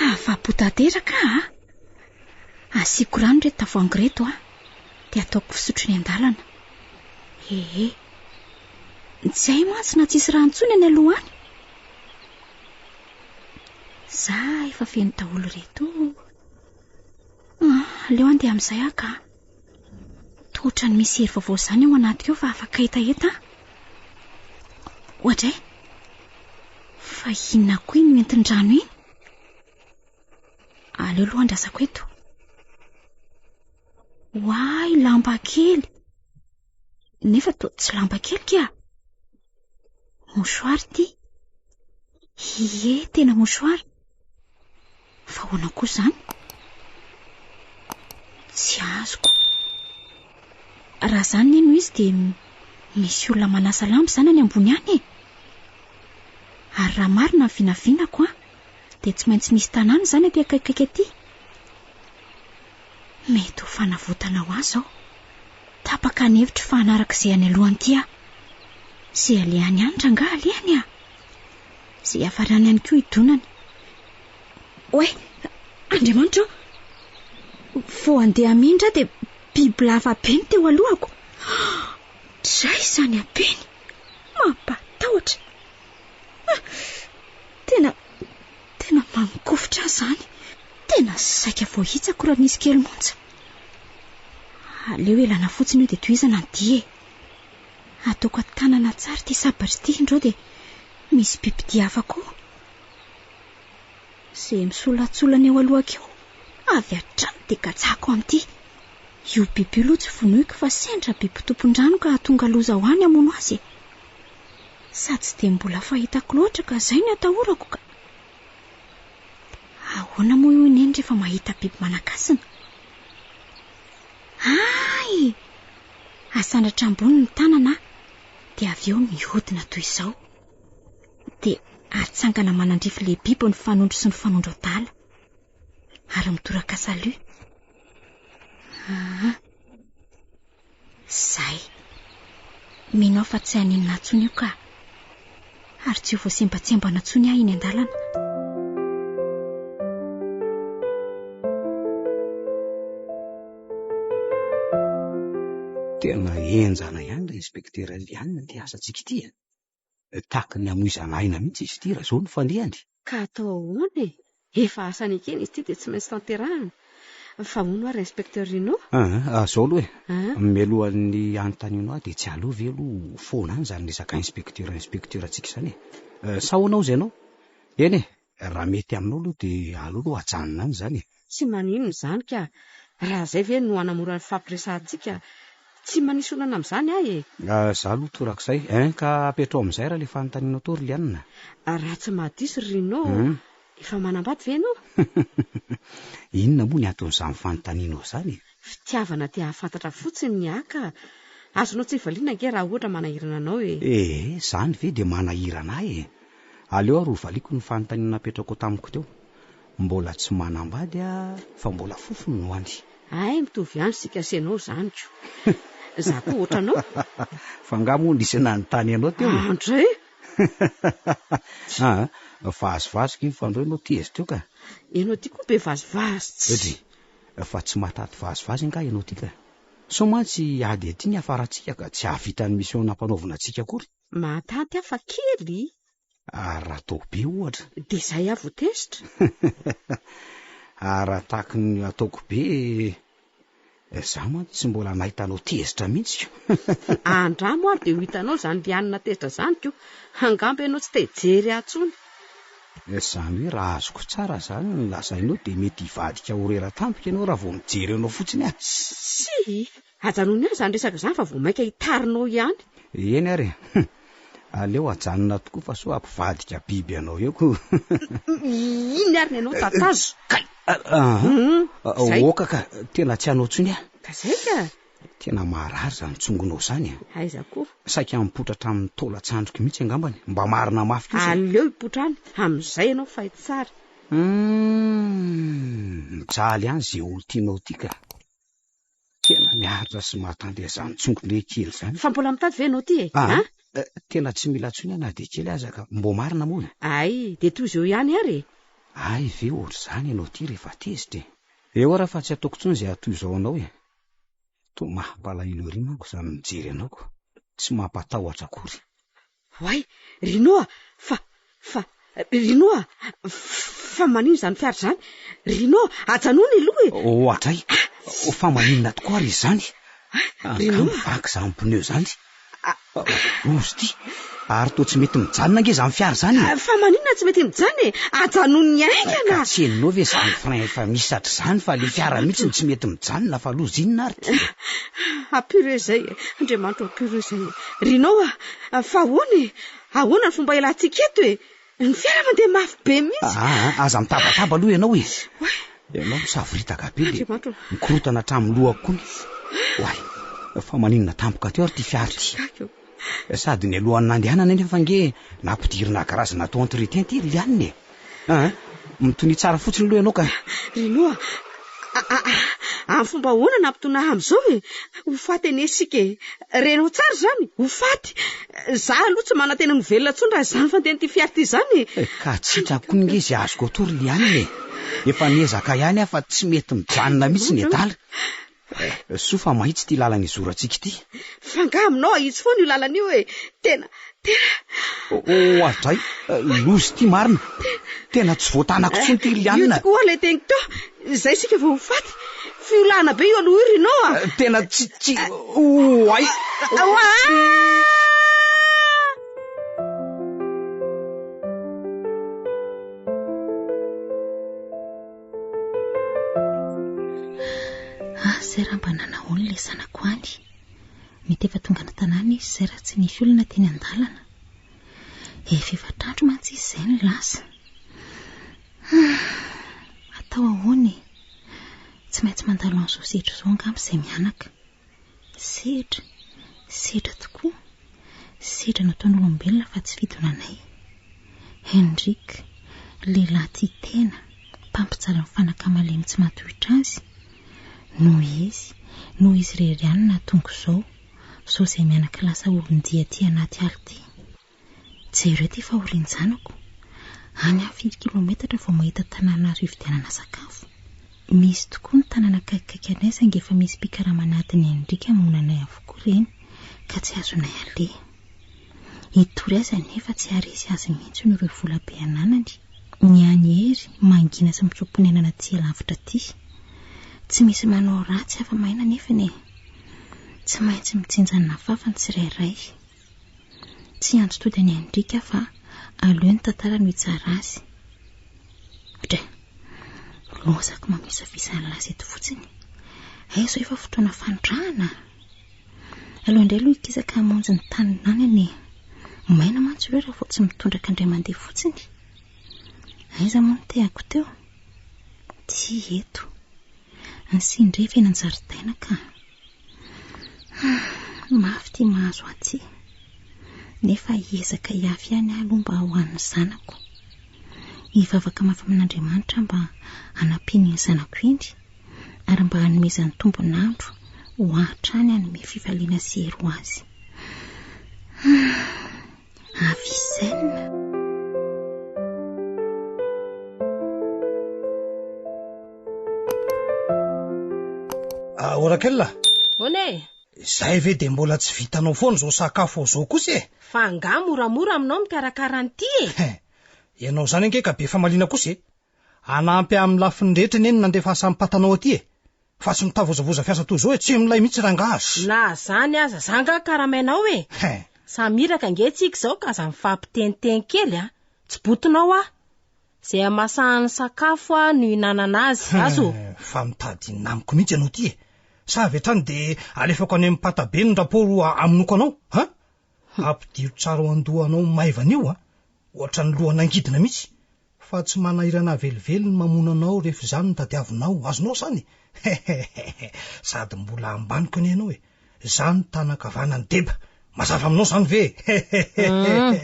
Afa-po tanteraka asiako rano reto tavoahangy reto dia ataoko fisotro ny an-dalana. Tsy hay mantsy na tsisy rano intsony any aloha any. Za efa feno daholo reto. Aleo andeha amin'izay ka. Totra ny misy hery vaovao izany ao anaty eo fa afaka hetaheta. Ohatray, fa inona koa iny entin-drano iny? Aleo aloha andrasako eto. Hoay, lamba kely. Nefa tsy lamba kely kia. Mosoary ty. Tena mosoary. Fa hoana koa izany? Tsy azoko. Raha izany ino izy dia misy olona manasa lamba izany any ambony any. Ary raha marina ny vinavinako dia tsy maintsy misy tanàna izany aty akaikaiky aty. Mety ho fanavotana ho azy aho. Tapaka ny hevitra fa hanaraka izay any alohany ity Izay alehany any ranga alehany Izay afarany any koa idonany. Oe, Andriamanitra, vao andeha amindra dia biby lava beny teo alohako. Dray izany abeny. Mampatahotra. Tena mankofitra izany. Tena saika voahitsako raha nisy kely monja. Aleo elana fotsiny io dia toizana ny dia. Ataoko tanana tsara ty sabatra ty indreo dia misy bibidy hafa koa. Izay misolatsolana eo alohako eo. Avy hatrany dia gatsako amin'ity. Io biby io aloha tsy vonoiko fa sendra biby tompon-drano ka tonga loza ho any amono azy. Sady tsy dia mbola fahitako loatra ka izay ny atahorako ka. Ahoana moa io neny rehefa mahita biby manakasina? Asandratra ambony ny tanana dia avy eo mihodina toy izao. Dia atsangana manandrify le biby ny fanondro sy ny fanondro adala. Ary mitoraka salut. Zay. Minao fa tsy haninona intsony io ka. Ary tsy ho voasembatsembana intsony aho iny an-dalana. Tena enjana ihany inspektera Liana ty asantsika ity. Tahaka ny amoizanaina mihitsy izy ity raha zao ny fandehany. Ka atao ahoana e? Efa asany ekeny izy ity dia tsy maintsy tanterahana. Fa hono ary inspekteur Rino? Zao aloha mialohan'ny anontanianao dia tsy aleo ve aloha foana any zany resaka inspekteur antsika izany e. Sa hoanao izay ianao? Eny e, raha mety aminao aloha dia aleo hajanona any izany. Tsy maninona izany ka. Raha izay ve no hanamora ny fampiresahantsika, tsy manisy olana amin'izany ahy e. Za aloha torak'izay ka apetrao amin'izay raha lefa anontanianao to ry Liana. Raha tsy mahadiso Rino, efa manambady ve ianao? Inona moa ny aton'izany fanontanianao izany? Fitiavana tia hafantatra fotsiny ny aka. Azonao tsy valiana ange raha ohatra manahirana anao e. Zany ve dia manahirana ahy e. Aleo ary ho valiako ny fanontaniana apetrako tamiko teo. Mbola tsy manambady fa mbola fofony no any. Ay, mitovy ihany sika senao zany ko. Za koa ohatranao. Fa nga moa nisy nanontany anao teo. Andray. Vazivaziky fandro ianao ty teo ka. Ianao ty koa be vazivazy. Fa tsy matady vazivazy nga ianao ty ka. So mantsy ady aty ny afaratsika ka tsy havita ny mission nampanaovina antsika akory. Mahatanty afa kely. Raha tao be ohatra. Dia izay avo tezitra. Raha tahaky ny ataoko be, za mantsy tsy mbola nahitanao tezitra mihitsy. Andramo ary dia ho hitanao zany Liana tezitra zany ko. Angamba ianao tsy tejery atsony. Zany hoe raha azoko tsara zany ny lazainao dia mety hivadika horera tampika ianao raha vao mijery anao fotsiny ahy. Sy, ajanony ahy zany resaka zany fa vao maika hitarinao ihany. Eny ary. Aleo ajanona tokoa fa so ampivadika biby anao eo ko. Iny ary ny anao tatazo. Oka ka, tena tsy anao tsony ahy. Ka zay ka. Tena marary zany tsongonao zany. Aiza koa. Saika mipotratra amin'ny taolan-tsandriko mihitsy angambany, mba marina mafy kosa. Aleo hipotrany, amin'izay ianao fahita tsara. Mijaly ihany zay olo tianao ty ka. Tena miaritra sy mahatandeha zany tsongony kely zany. Fa mbola mitady ve ianao ty e? Tena tsy mila tsony ana dia kely aza ka mbo marina moa. Ay, dia toy izao ihany ary. Ay, ve ohatr' izany ianao ty rehefa tezitra e. Eo raha fa tsy ataoko tsony izay atoy izao anao e. To mampalahelo ery manko izany mijery anaoko. Tsy mampatahotra akory. Hoay, Rino fa manino zany fiara zany? Rino, ajanony aloha e. Atray, fa maninona tokoa ary izany? Rino, vaky izany pneu zany. Ozy ty, ary to tsy mety mijanona nge zany fiara zany. Fa maninona tsy mety mijanona e? Ajanony aingana. Ka tsy heninao ve zany frein efa misatra zany fa le fiara mihitsy tsy mety mijanona fa loza inona ary ty. Apure zay e, Andriamanitra apure zay e. Rino, fa ahoana ny fomba ilantsika eto e? Ny fiara mandeha mafy be mihitsy. Aza mitabataba aloha ianao e. Ianao misavorita be le mikorotana hatramin'ny lohako koa. Hoay, fa maninona tampoka teo ary ty fiara ty. Sady ny alohan'ny nandehanana nefa nge nampidirina karazana atao entretien ty Liana e. Mitony tsara fotsiny aloha ianao ka. Rino, amin'ny fomba ahoana nampitona amin'izao e? Ho faty eny esika e. Renao tsara zany, ho faty. Za aloha tsy manantena ny velona tsony raha zany fandehany ty fiara ty zany e. Ka tsy hitrako nge izay azoko atao ry Liana e. Efa niezaka ihany aho fa tsy mety mijanona mihitsy ny adala. So fa mahitsy ty lalana izorantsika ity. Fa nga aminao ahitsy foana io lalana io e. Tena. Adray, lozy ty marina. Tena tsy voatanako tsony ty Liana. Io tokoa le teny to. Zay sika vao ho faty. Fiolana be io aloha io Rino. Tena tsy. Oay. Zay raha mba nanahoana ilay zanako any. Mety efa tonga ny tanàna izy zay raha tsy nisy olona teny an-dalana. Efa trandro mantsy izy izay ny lasa. Atao ahoana e? Tsy maintsy mandalo an'izao sedra izao angamba izay mianaka. Sedra tokoa. Sedra nataon'olombelona fa tsy fidonanay. Henrika, lehilahy tia tena, mpampitsara ny fanakamalemy tsy matohitra azy. Noho izy rerianina tonga izao izay mianaka lasa olon-dia ty anaty aly ty. Jereo ty fa orinjanako. Any 7 kilometatra vao mahita tanàna rividianana sakafo. Misy tokoa ny tanàna kaikaiky anay saingy efa misy mpikaramanatiny Henrika monanay avokoa reny. ka tsy azonay ale. Itory aza nefa tsy aresy azy mihitsy no ireo volabe ananany. Ny anyery mangina sy mitsoponenana ty lavitra ty. Tsy misy manao ratsy afa-maina nefa ne. Tsy maintsy mitsinjana fafany tsirairay. Tsy anjotody any Andrika fa aleo ny tantara no hitsara azy. Dra, lozako mamisavisany laza eto fotsiny. Aizo efa fotoana fandrahana. Aleo indray aloha ikizaka hamonjy ny tany nanany. Maina mantsy ireo raha tsy mitondraka indray mandeha fotsiny. Aiza moa no teako teo? Ty eto. Ny sindrefy eny an-jaridaina ka. Mafy ty mahazo aty. Nefa hiezaka hiafy ihany aloha mba ho an'ny zanako. Hivavaka mafy amin'Andriamanitra mba hanampiny ny zanako iny, ary mba hanomezany tombon'andro ho hatrany hanome fifaliana sy hery ho azy. Avisaina. Orakella. One. Zay ve de mbola tsy vitanao foana zao sakafo zao kosa e? Fa nga moramora aminao mikarakara an'ity e. Ianao zany ange ka be famaliana kosa e. Anampy amin'ny lafiny rehetra neny nandefa sampatanao aty e. Fa tsy mitavozavoza fiasa toy zao e, tsy milay mihitsy rangazy. Na zany aza zanga karamainao e. Samiraka ngetsika zao ka za mifampiteniteny kely a. Tsy botonao a. Zay amasahan'ny sakafo a no hinanana azy. Azo. Fa mitady namiko mihitsy ianao ty e. Sa avy hatrany de alefako any amin'ny patabe ny raporo aminoko anao, ha? Ampidiro tsara ho andohanao maivan'io a. Ohatra ny lohan'angidina mihitsy. Fa tsy manahirana velively ny mamonanao rehefa zany ny tadiavinao, azonao zany. Sady mbola ambaniko ny ianao e. Zany tanakavana ny deba. Mazava aminao zany ve?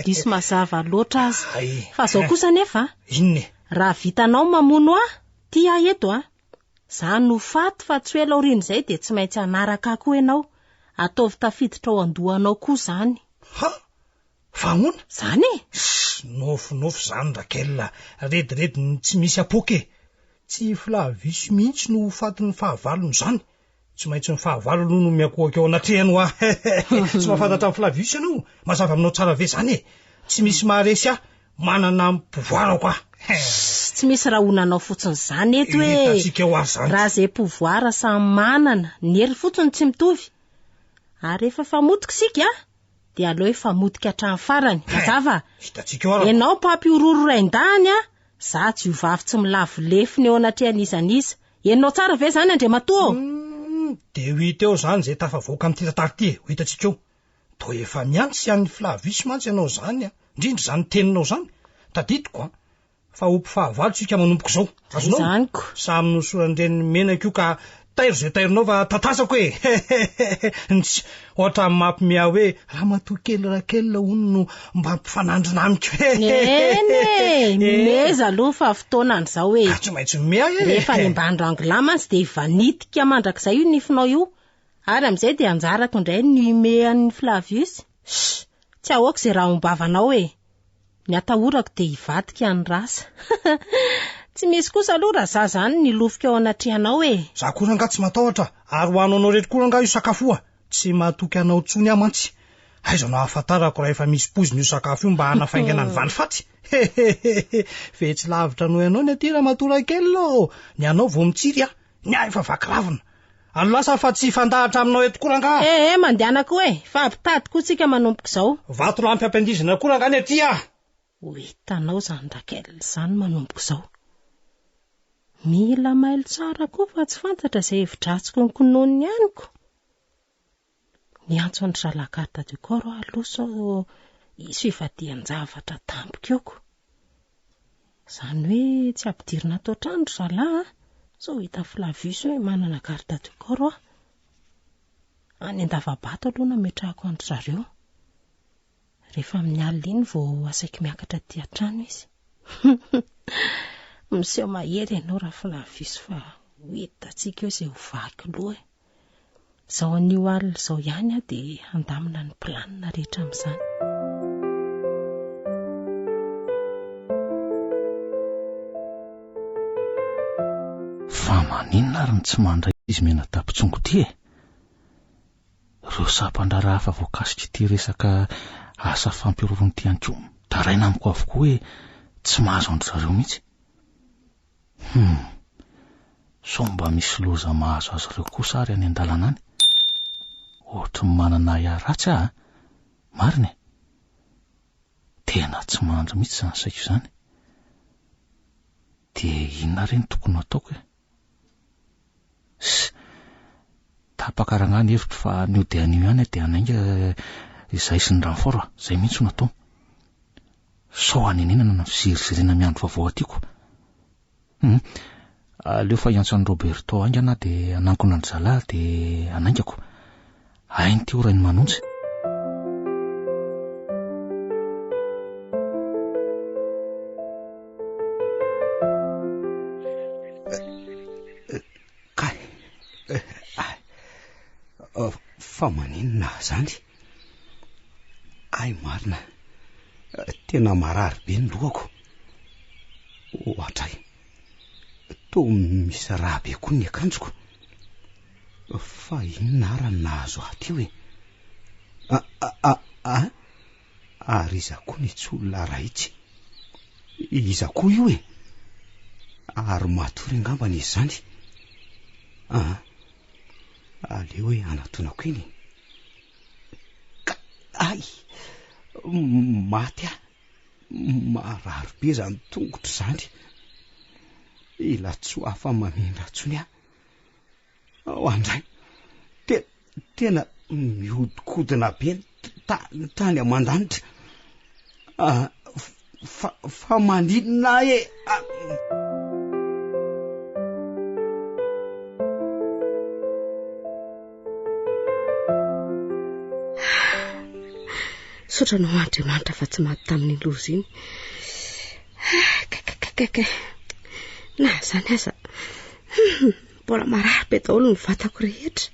Disy mazava loatra azy. Fa zao kosa nefa. Inone? Raha vitanao mamono a, ty a eto a. Za no faty fa tsy hoe laoriny zay de tsy maintsy anaraka koa ianao. Ataovy tafiditra ao andohanao koa zany. Ha? Fahoana? Zany e? Nofo zany Rakella, redirediny tsy misy apoke. Tsy Flavius mihitsy no fatin'ny fahavalony zany. Tsy maintsy ny fahavalony no miakohaka ao anatrehany ho tsy mahafantatra amin'ny Flavius ianao. Mazava aminao tsara ve zany e? Tsy misy maharesy aho, manana pouvoir aho. Tsy misy raha onanao fotsiny zany eto hoe raha zay pouvoir samy manana, ny hery fotsiny tsy mitovy. Ary efa famotika sika de aleo efamotika hatrany farany. Mazava. Ianao mpampiororo raindany a, za tsy hovavy tsy milavo lefiny eo anatrehan'izan'iza. Ianao tsara ve zany Andriamatoa? De ho hita eo zany zay tafavoaka amin'ny tantara ty e, ho hitantsika eo. To efa miantsy an'ny Flavius mantsy ianao zany a, indrindra zany teninao zany. Tadidiko a. Fa ompy fahavalo tsika manompoko zao. Azonao? Zaniko. Samy nosorandren'ny menako io ka tairo zay taironao fa tatasako e. Ohatra mampimia hoe ramatoa kely Rakella hono no mba mpifanandrina amiko. Ene, meza aloha fa fotoanan'izao e. Tsy maintsy mia e. Rehefa ny mbandro anglamantsy de vanitika mandrakizay io nifinao io. Ary am'izay de anjarako indray ny mean'ny Flavius. Tsy ahoaka zay raha ombavanao e. Ny atahorako de hivadika ny rasa. Tsy misy kosa aloha raha za zany nilofika ao anatrehanao e. Za koa ranga tsy matahotra, ary ho anao rehetra koa ranga io sakafo a. Tsy mahatoky anao tsony amantsy. Aiza no ahafantarako raha efa misy poziny io sakafo io mba hanafaingana ny vany faty. Fe tsy lavitra no ianao ny aty ramatoa Rakella. Ny anao vao mitsiry a, ny ahy efa vakiravina. Ano lasa fa tsy fandahatra aminao eto koa ranga. Mandehanako e, fa ampitady koa tsika manompoka zao. Vato lampy ampandizina koa ranga ny aty a. Hitanao zany Rakella zany manompoka zao. Mila mailo tsara koa fa tsy fantatra zay hevidratsiko ny kononiny ihaniko. Miantso ny zalakarta du corps aloha sao isy fivadian-javatra tampiko. Zany hoe tsy ampidirina ato trandro zalahy sao hita Flavius hoe manana carte du corps. Any Andavabato aloha nametrahako andro zareo. Rehefa amin'ny alina iny vao asaiky miakatra aty an-trano izy. Miseho mahery ianao raha Flavius fa hitantsika eo zay ho vaky loha e. Zao anio alina zao ihany a de andamina ny planina rehetra amin'izany. Fa maninona ary tsy mandray izy mena tapontsongo ty e. Ireo sampandrara hafa voakasika ity resaka asa fampirorony ty an-tsomo. Daraina amiko avokoa hoe tsy mahazo andry zareo mihitsy. So mba misy loza mahazo azy ireo kosa ary any an-dalana any. Ohatry manana ratsy aho. Marina. Tena tsy mandry mihitsy zany saiko izany. De inona reny tokony ataoko e? Tapakarana ny hevitra fa nio dia anio ihany dia anainga izay sy ny ranfort zay mihitsy no atao. Sao anenenana na fizirizirina miandro vaovao atyko. Aleo fa iantson'ny Roberto aingana dia anankona ny zalahy dia anaingako. Hainy ty orany manonjy. Fa maninona zany? Ay marina, tena marary be ny lohako. Ohatray, to misy raha be koa ny akanjoko. Fa inona ara ny nahazo aty hoe? Ary iza koa ny tsy olona raitsy. Iza koa io e? Ary matory angambany izy zany. Aleo hoe anatonako iny. Ay, maty aho. Marary be zany tongotra zany. Ilatso afa mamindra tsony aho. Andray, tena mihodinkodina be tany aman-danitra. Fa maninona e? Sotranao Andriamanitra fa tsy maty tamin'ny loza iny. Na zany aza. Mbola marary be daholo ny vatako rehetra.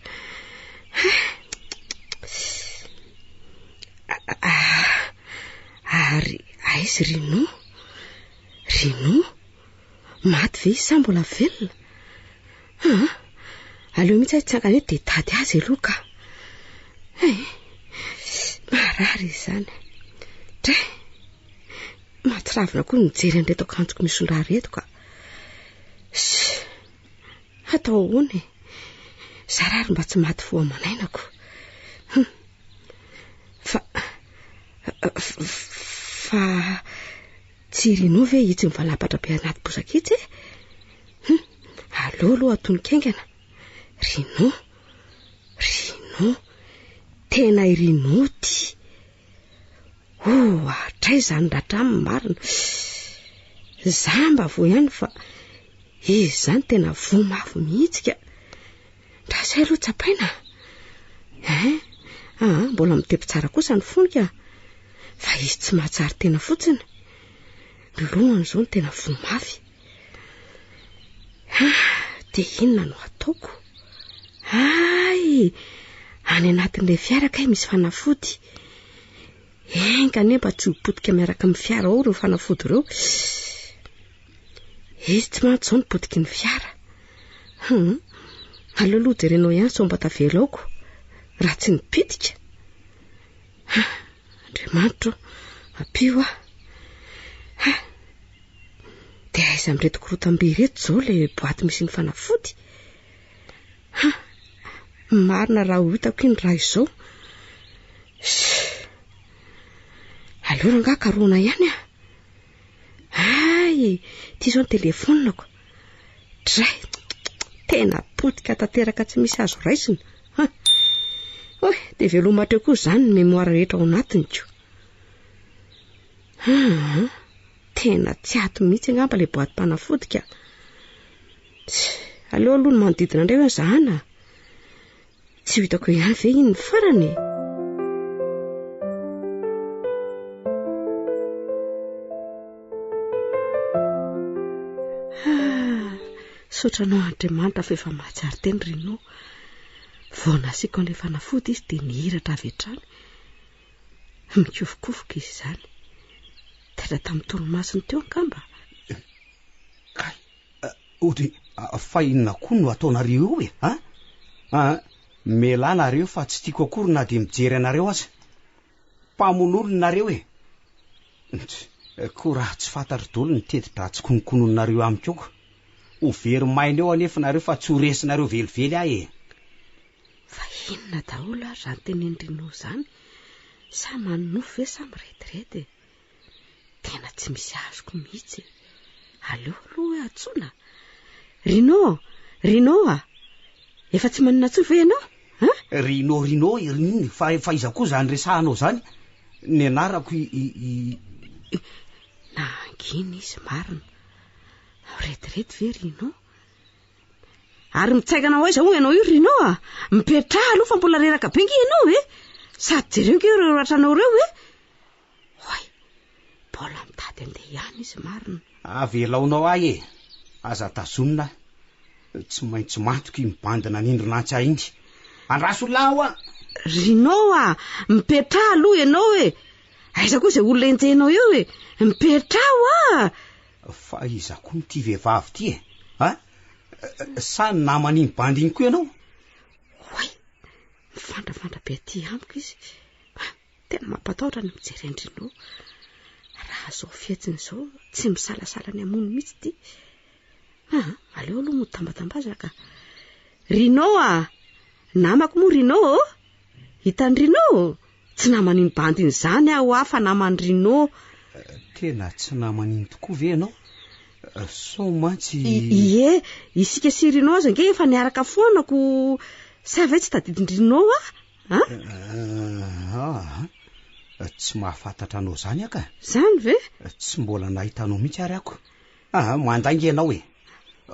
Ary aizy Rino? Maty ve sa mbola velona? Aleo mihitsy tsangany hoe ditady azy aloha ka. Marary izany. Dray, matravina koa nijery an'reto akanjoko misondra reto ka. Atao ahoana e? Zarary mba tsy maty foa manainako. Fa tsy Rino ve itsy mivalapatra be anaty bozaka itsy e? Aleo aloha atonon-kaingana. Rino, tena i Rino ty. Atray zany ratramy marina. Zamba vo ihany fa izy zany tena vomavo mihitsy ka. Ndrazay aloha tsapaina. Mbola mitepy tsara kosa ny fonika. Fa izy tsy mahatsary tena fotsiny. Ny lohany zao ny tena vomavy. De inona no ataoko? Ay, any anatin'ilay fiara kay misy fanafody. Enga nefa tsy hopotika miaraka amin'ny fiara ao ireo fanafody ireo. Izy tsy mantsy zao nipotiky ny fiara. Aleo aloha jerenao ihany sao mba tavela aoko raha tsy nipitika. Andriamanitra, apio aho. De aiza amin'reto korotam-be reto zao ilay boaty misy ny fanafody. Marina raha ho hitako iny raha izao. Aleo rangaha karona ihany ah. Ay, ty zao ny telefonako. Dray, tena potika tanteraka tsy misy azo raisina. De velomatra koa zany ny memoara rehetra ao anatiny ko. Tena tsy ato mihitsy angamba ilay boaty panafody ka. Aleo aloha ny manodidina indray hoe zahana. Tsy hitako ihany ve iny ny farany. Sotranao Andriamanitra fa efa mahatsara teny Rino. Vao nasiako an'ilay fanafody izy dia nihiratra avy hatrany. Mikofokofoka izy zany. Tena tamin'ny toromasiny teo angamba. Ohatra fa inona koa no ataonareo e? Mela nareo fa tsy tiako akory na dia mijery anareo aza. Mpamon'olona nareo e. Koa raha tsy fantatra dolo ny teti-dra tsy konokononareo amiko eo. Ho very maina eo anefa nareo fa tsy ho resinareo velively ahy e. Fa inona daholo ary raha tenen'Rinao zany? Sa manofo ve sa miretirety? Tena tsy misy azoko mihitsy. Aleo aloha atsona. Rinao efa tsy manana tsoa ve ianao? Rinao iny fa iza koa zany resahanao zany. Ny anarako Nangina izy marina. Retirety ve Rinao? Ary mitsaikana ho aiza ho ianao io Rinao? Mipetraha aloha fa mbola reraka be nge ianao e? Sady jereo nge ireo ratranao reo e? Hoy, mbola mitady andeha ihany izy marina. Avelaonao ahy e. Aza tazomina. Tsy maintsy matoky mibandina n'indrinantsy ahy iny. Andraso laho a. Rinao mipetraha aloha ianao e. Aiza koa izay olona enjenao eo e? Mipetraha Fa iza koa ty vehivavy ty e? Sa naman'iny bandy iny koa ianao? Hoy, mifandravandra be aty amiko izy. Tena mampatahotra ny mijery Rinao. Raha zao fietsiny zao tsy misalasala ny amono mihitsy ty. Aleo aloha motambatambazaka. Rinao namako moa Rinao? Hitan'ny Rinao? Tsy naman'iny bandy iny zany aho fa naman'ny Rinao. Tena tsy naman'iny tokoa ve ianao? So mantsy Ie, isika sy Rinao aza nge efa niaraka foanako. Sa ve tsy tadidin'ny Rinao Tsy mahafantatra anao zany aka. Zany ve? Tsy mbola nahitanao mihitsy ary ako. Mandainga ianao e.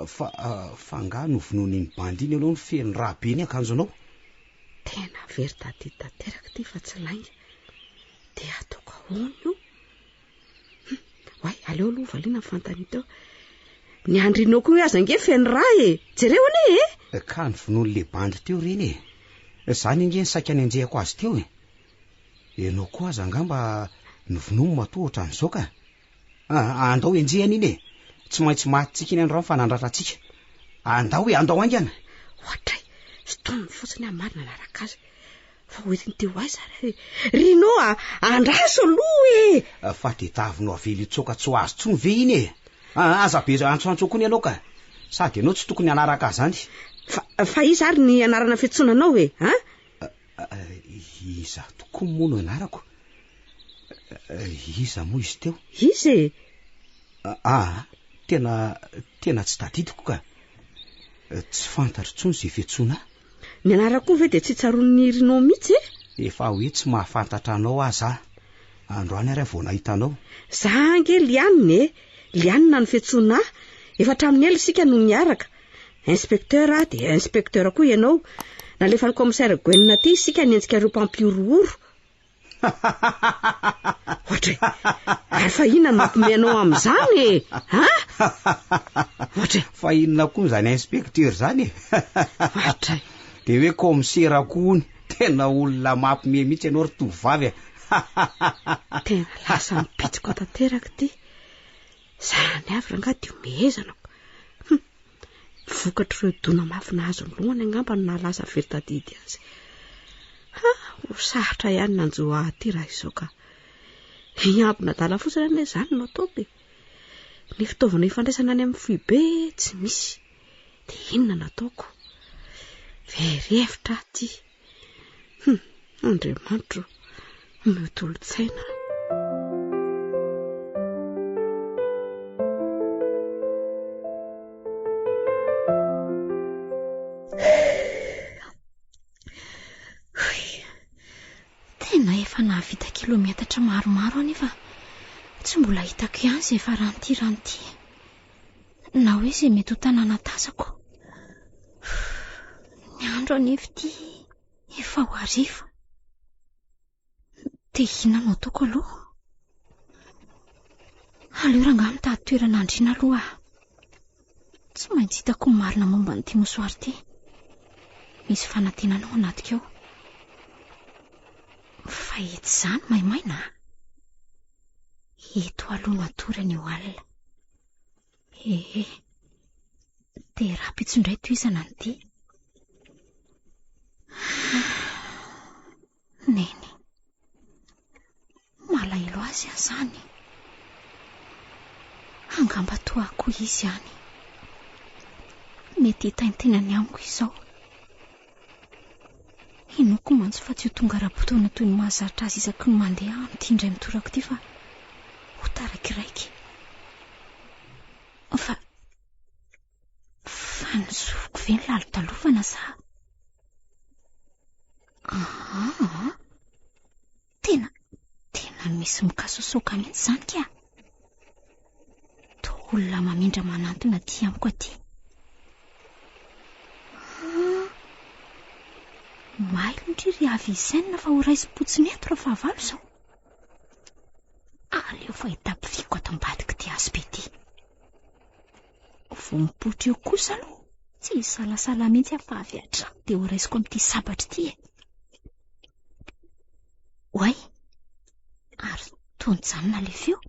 Fa nga novonoan'iny bandy iny ianao ny feno raha be ny akanjonao. Tena very tadidy tanteraka ty fa tsy lainga. De ataoko ahoana io? Hoay, aleo aloha valiana ny fantanitao. Ny andrinao koa aza nge feno raha e. Jereo ane e? Ka novonoan'le bandy teo reny e. Zany nge ny saika ny anjehako azy teo e. Ianao koa aza angamba novonoa matoa ohatran'izao ka. Andao enjehana iny e. Tsy maintsy mahatsika iny andro fa nandratra-tsika. Andao aingana. Ohatray, stoniny fotsiny marina naraka azy. Fa hoetiny teo aiza Rinao andraso aloha e. Fa de tavinao avely tsoka tsy ho azo tsony ve iny e. Aza be antsoantso koa ny ianao ka. Sady ianao tsy tokony anaraka azy zany. Fa iza ary ny anarana fiantsonanao e? Iza tokoa moa no anarako. Iza moa izy teo? Iza e? Tena tsy tadidiko ka. Tsy fantatra tsony zay fiantsona. Ny anarako koa ve de tsy tsaron'ny Rinao mihitsy e? Efa hoe tsy mahafantatra anao aza. Androany ary vao nahitanao. Za nge Lianina e. Lianina ny fiantsona. Efa hatramin'ny ela isika no niaraka. Inspecteur de inspecteur koa ianao. Nalefa ny commissaire Gwenina ty isika nienjika ireo mpampiorohoro. Ohatray, ary fa inona mampiome anao amin'izany e? Ohatray. Fa inona koa zany inspecteur zany e? Ohatray. De hoe commissaire koa tena olona mampiome mihitsy ianao ry tovavy e. Tena lasa mipitsiko tanteraka ty. Zany avy rangaha de omehezanako. Vokatra ireo dona mafinahazo ny lohany angamba no nalasa very tadidy azy. Ho sarotra ihany nanjoa aty raha izao ka. Hiampina dala fotsiny ane zany no ataoko e. Ny fitaovana ifandraisana any amin'ny foibe tsy misy. De inona nataoko? Very hevitra aty. Andriamanitro, mety olo-tsaina. Tena efa nahavita kilometatra maromaro anefa tsy mbola hitako ihany izay faranty. Na hoe izay mety ho tanàna tazako. Ny andro anefa ity efa ho hariva. Dia inona no ataoko aloha? Aleo rangaha mitady toerana andriana aloha. Tsy maintsy hitako ny marina momba n'ity mosoary ity. Misy fanantenana ao anatiko eo. Fa eto izany maimaina. Eto aloha matorana eo alina. Dia raha pitsondray toizana n'ity. Neny, malahelo azy azany. Angamba toa koa izy ihany. Mety hitaintenany amiko izao. Inoko mantsy fa tsy ho tonga ra-potoana toy ny mahazatra azy isaky ny mandeha amin'ity indray mitorako ity fa ho tarakiraiky. Fa nizoviko ve ny lalo-talofana sa? Tena misy mikasosoka mihitsy zany ka. Toa olona mamindra manantona aty amiko aty. Mailo ndry avy izaina fa ho raisi-potsiny eto raha fahavalo zao. Aleo fa hitapifiko ato ambadika ty azo be ty. Vo mipotra eo kosa aloha, tsy salasala mihitsy afa avy hatrany dia ho raisiko amin'ity sabatra ity e. Oay, ary tonjanona le feo.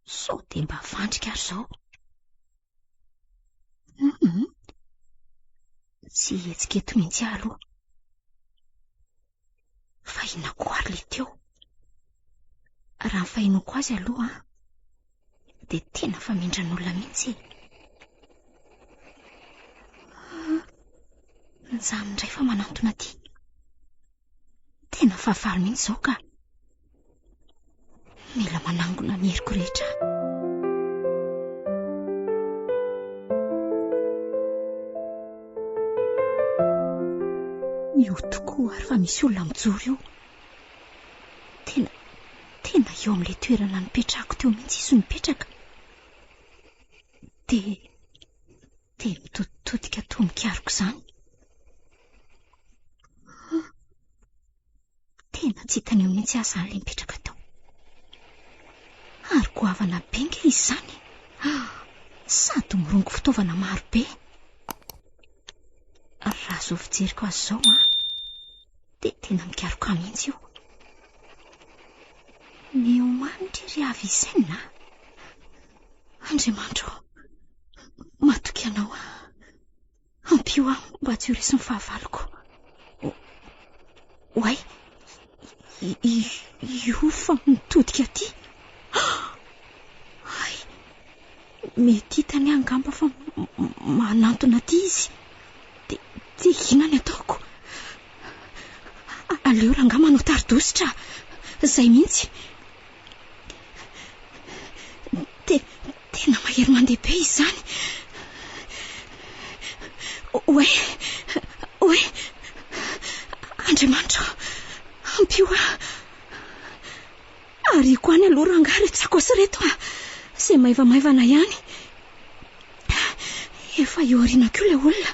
Sao dia mba vandrika ary zao. Tsy hetsiketo mihitsy aloha. Fahinako ary le teo. Raha ny fahinako azy aloha dia tena famindran'olona mihitsy. Nizany indray fa manantona ty. Tena fahavalo mihitsy zao ka. Mila manangona ny heriko rehetra. Io tokoa ary fa misy olona mijoro io. Tena eo amin'ilay toerana nipetrahako teo mihitsy izy nipetraka. Dia mitoditodika tomikariko izany. Tena tsy hitany eo mihitsy azy izany ilay mipetraka tao. Ary goavana benga izy izany. Sady mirongo fitaovana maro be. Raha zao fijeriko azy zao dia tena mikaroka mihitsy io. Miomany ry avy izaina. Andriamanitro, matoky anao. Ampio aho mba tsy ho resy ny fahavaloko. Oay, io fa mitodika aty. Ay, mety hitany angamba fa manantona aty izy. Dia ina ny ataoko? Aleo raha angamba manao taridositra. Zay mihitsy. Tena mahery mandeha be izy zany. Oe, Andriamanitro, ampio aho. Ary koa any aloha rangahy reto sakosy reto izay maivamaivana ihany. Efa eo aoriana koa ilay olona.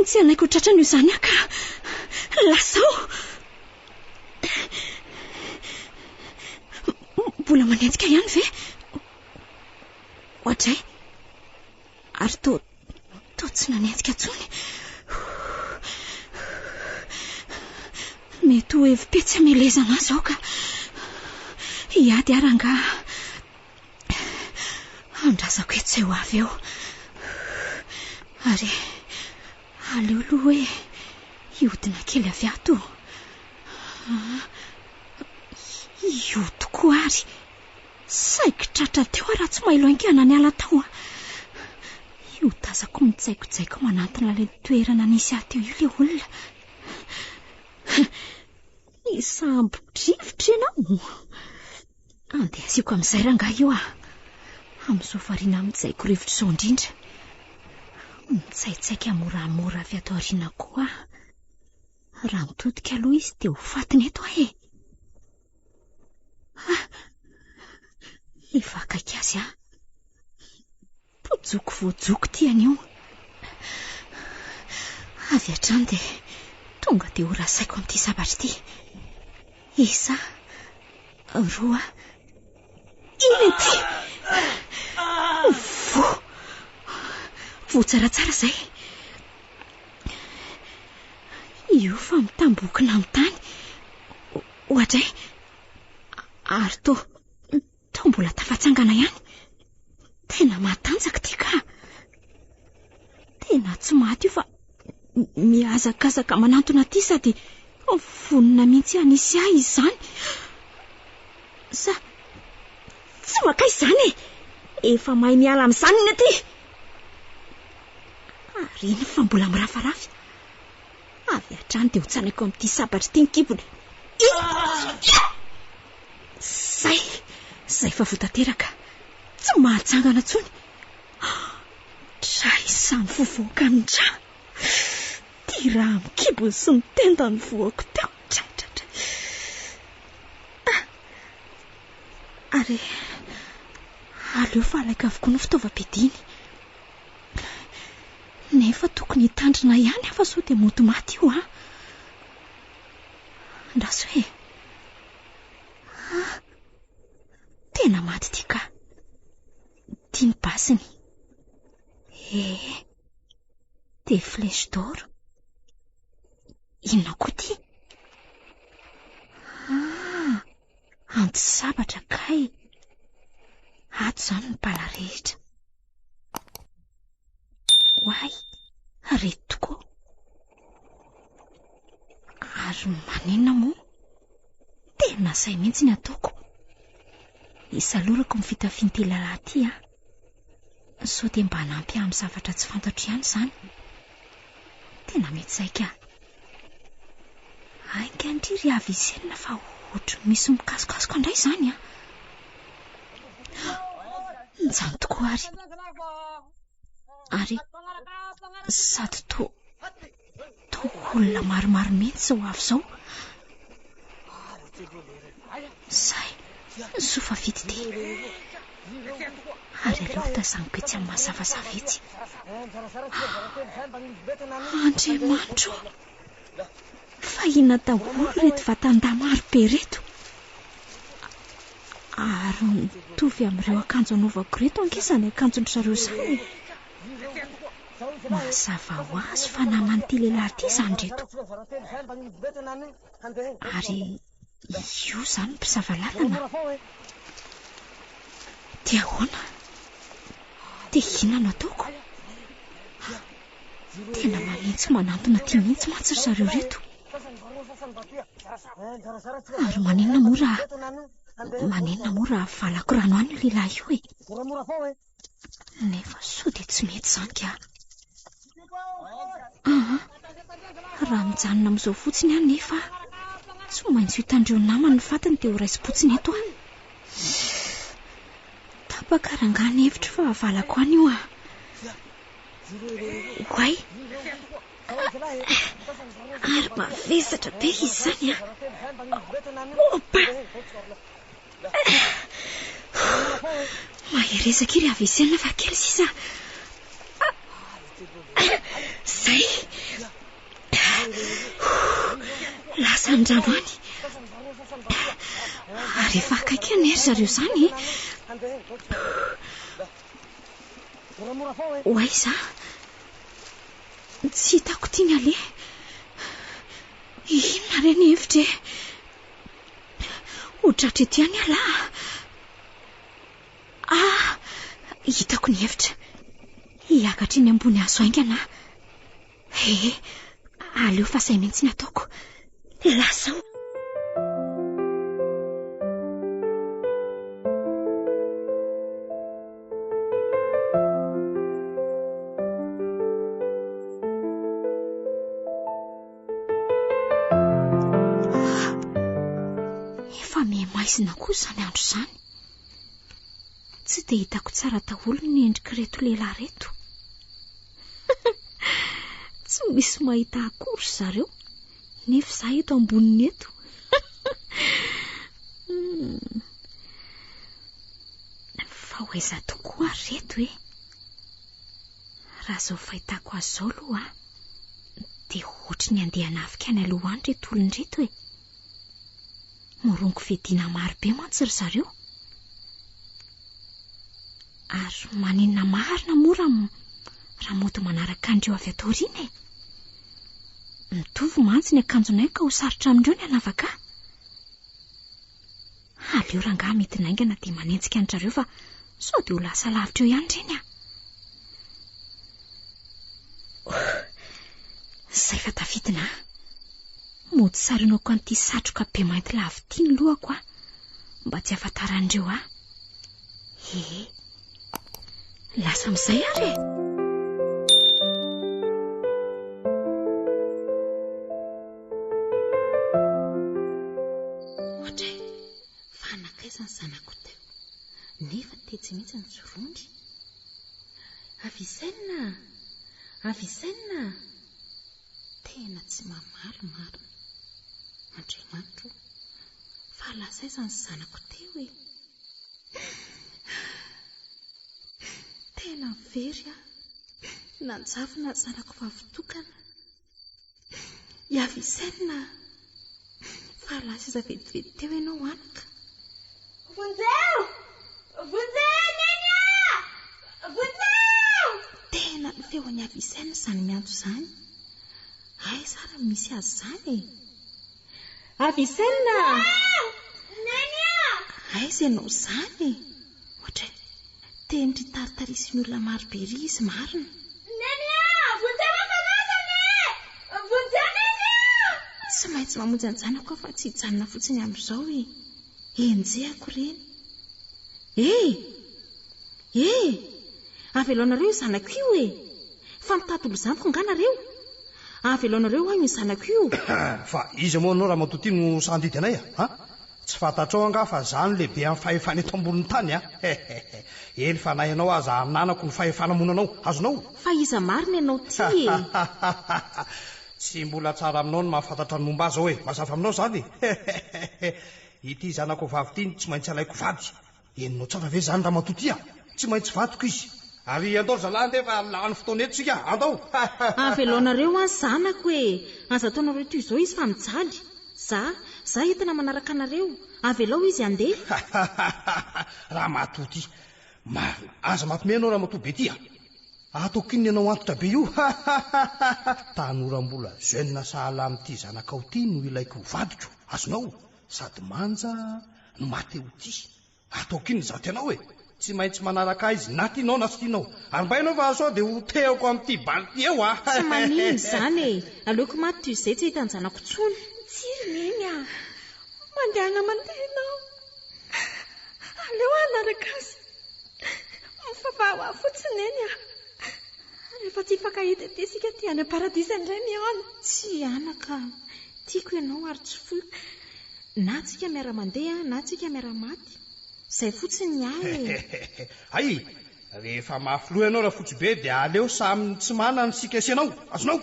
Tsy anaiko tratrany io izany ka lasao. Mbola manenjika ihany ve? Ohatray. Ary to tsy nanenjika intsony. Mety ho hevi-petsy amelezana azy ao ka hiady aranga. Andrazako eto izay ho avy eo. Ary aleo aloha hoe hiodina kely avy ato. Io tokoa ary. Saiko tratra teo raha tsy mailo haingana ny ala tao. Io tazako mitsaikojaiko manantona ilay toerana nisy ato io ilay olona. Isambo-drivotra ianao. Andeha asiako amin'izay rangahy io amin'izao variana mitsaiko rivotra izao indrindra. Mitsaitsaika moramora avy ato aoriana koa. Raha mitodika aloha izy dia ho fatiny eto efa akaiky azy pojoko voajoko tiany io. Avy hatrany dia tonga dia ho rasaiko amin'ity sabatra ity. Isa, roa, inety. Vo tsaratsara zay. Io fa mitambokina amin'ny tany. Ohatray. Ary to mbola tafatsangana ihany. Tena matanjaka ty ka. tena tsy maty io fa miazakazaka manantona ty sady vonina mihitsy anisy ahy izany. Sa tsy maka izany efa mahay miala amin'izany ny aty. Ary ny fa mbola mirafarafy. Avy hatrany dia ho tsanako amin'ity sabatra ty ny kibony. Zay fa votateraka. Tsy mahatsangana tsony. Tray samy fovoaka ny dra. Ty raha mikibony sy ny tenda ny voako teo. Ary aleo fa alaika avokoa ny fitaovam-piadiany. Nefa tokony hitandrina ihany afa sao dia mody maty io Andraso hoe tena maty ty ka. Ty ny basiny. Dia flèche d'or. Inona koa ty? Anty sabatra kay. Ato zany ny bala rehetra. Why? Reto tokoa. Ary maninona moa? Tena say mihitsy ny ataoko. Isalorako mivitafiany ty lalahy ty sao dia mba nampy amin'ny zavatra tsy fantatro ihany izany. Tena mety saika. Aika ndry avy isenina fa ohatry misy mikasokasoka indray izany Mijano tokoa ary sady to olona maromaro mihitsy zao avy zao. Zay sofa vity ty. Ary aleo tazaniko etsy amin'ny mazavazava etsy. Andriamanitro, fa inona daholo reto vatanda maro be reto? Ary mitovy amin'ireo akanjo anaovako reto ankesany akanjon'ny zareo izany. Mazava ho azy fa naman'ity lehilahy ity izany reto. Ary io izany mpisavalalana. Dia ahoana? Dia inona no ataoko? Tena manitsy manantona ty mihitsy mantsy ry zareo reto. Ary maninona moa raha valako rano any io lehilahy io Nefa sao dia tsy mety izany ka. Raha mijanona amin'izao fotsiny any nefa tsy maintsy hitandreo namany ny fatiny dia ho raisi-potsiny eto Tapakarangana hevitra fa avalako any io Why? Ary mavesatra be izy izany Opa! Maherezaka iry avy isenina fa kely sisa. Zay. Lasa andrano any. Ary efa akaiky any ery zareo izany Oaiza? Tsy hitako tiany aleha. Inona reny hevitra Hotratra ety any alahy. Hitako ny hevitra. Hiakatra iny ambony hazo aingana. Aleo fa say mihitsy ny ataoko. Lasa efa mihamaizina koa izany andro izany. Tsy dia hitako tsara daholo ny endrika reto lehilahy reto. Tsy misy mahita akory zareo nefa za eto amboniny eto. Fa hoaiza tokoa reto raha zao fahitako azy zao aloha dia ohatry ny andeha hanafika any aloha any reto olona reto morongo fiadiana maro be mantsy ry zareo. Ary maninona marina moa raha mody manaraka andreo avy ato aoriana Mitovy mantsy ny akanjonay ka ho sarotra amindreo ny hanavaka. Aleo rangaha mety naingana dia manenjika an'zareo fa sao dia ho lasa lavitra eo ihany reny Zay fa tafidina. Mody sarinako an'ity satroka be mainty lavo ity ny lohako mba tsy afantarandreo lasa amin'izay ary ohatra fa nakaizany zanako teo nefa tetsy mihitsy ny jorondry. Avisaina tena tsy mamalimaro Andriamanitra fa lasaizany zanako teo tena very nanjavina zanako vavitokana. Avisaina fa lasaiza vetivety teo ianao anaka. Vonjeo tena ny feon'ny Avisaina izany miantso izany. Ay sara misy azy izany Avisaina ay izay nao izany ohatra temitry taritarisy ny olona maro be ry izy marina. Tsy maintsy mamonjy ny zanako fa tsy hijanona fotsiny amin'izao enjehako reny. Aveloanareo zanako io fa mitady zanako nganareo. Aveloanareo ny zanako io. Fa izy moa anao raha matoty no sandidy anay tsy fantatrao anga fa zany lehibe amin'ny fahefana eto ambonin'ny tany ely fa nay anao aza nanako ny fahefana monanao azonao. Fa iza marina ianao ty tsy mbola tsara aminao ny mahafantatra ny momba azy ao mazava aminao zany ity zanako vavy ty tsy maintsy alaiko vady eninao tsara ve zany raha matoty tsy maintsy vadiko izy ary andao zalahy nefa lany fotoana eto sika andao. Aveloanareo zanako aza ataonareo toy izao izy fa mijaly za entina manaraka anareo. Avelao izy andeha. Raha matoty marina aza matomey anao raha matoty be ty atoko iny ianao antotra be io. Tanorambola jeune sahala amin'ity zanakao ty no ilaiko vadiko azonao sady manja no mateo ty atoko iny za tenao tsy maintsy manaraka izy na tianao na tsy tianao ary mba ianao fa sao dia ho teako amin'ity bality eo tsy manino izany aleoko maty toy izay tsy hitany zanako tsony. Tsironeny mandehana mandehanao aleo anaraka azy mifavaha fotsiny eny rehefa tsy fakahita ty sika ty any paradisa indray miana. Tsy anaka tiako ianao ary tsy fo na tsika miara-mandeha na tsika miara-maty zay fotsiny ay rehefa mafilo ianao raha fotsy be dia aleo samy tsy manana sika asianao azonao.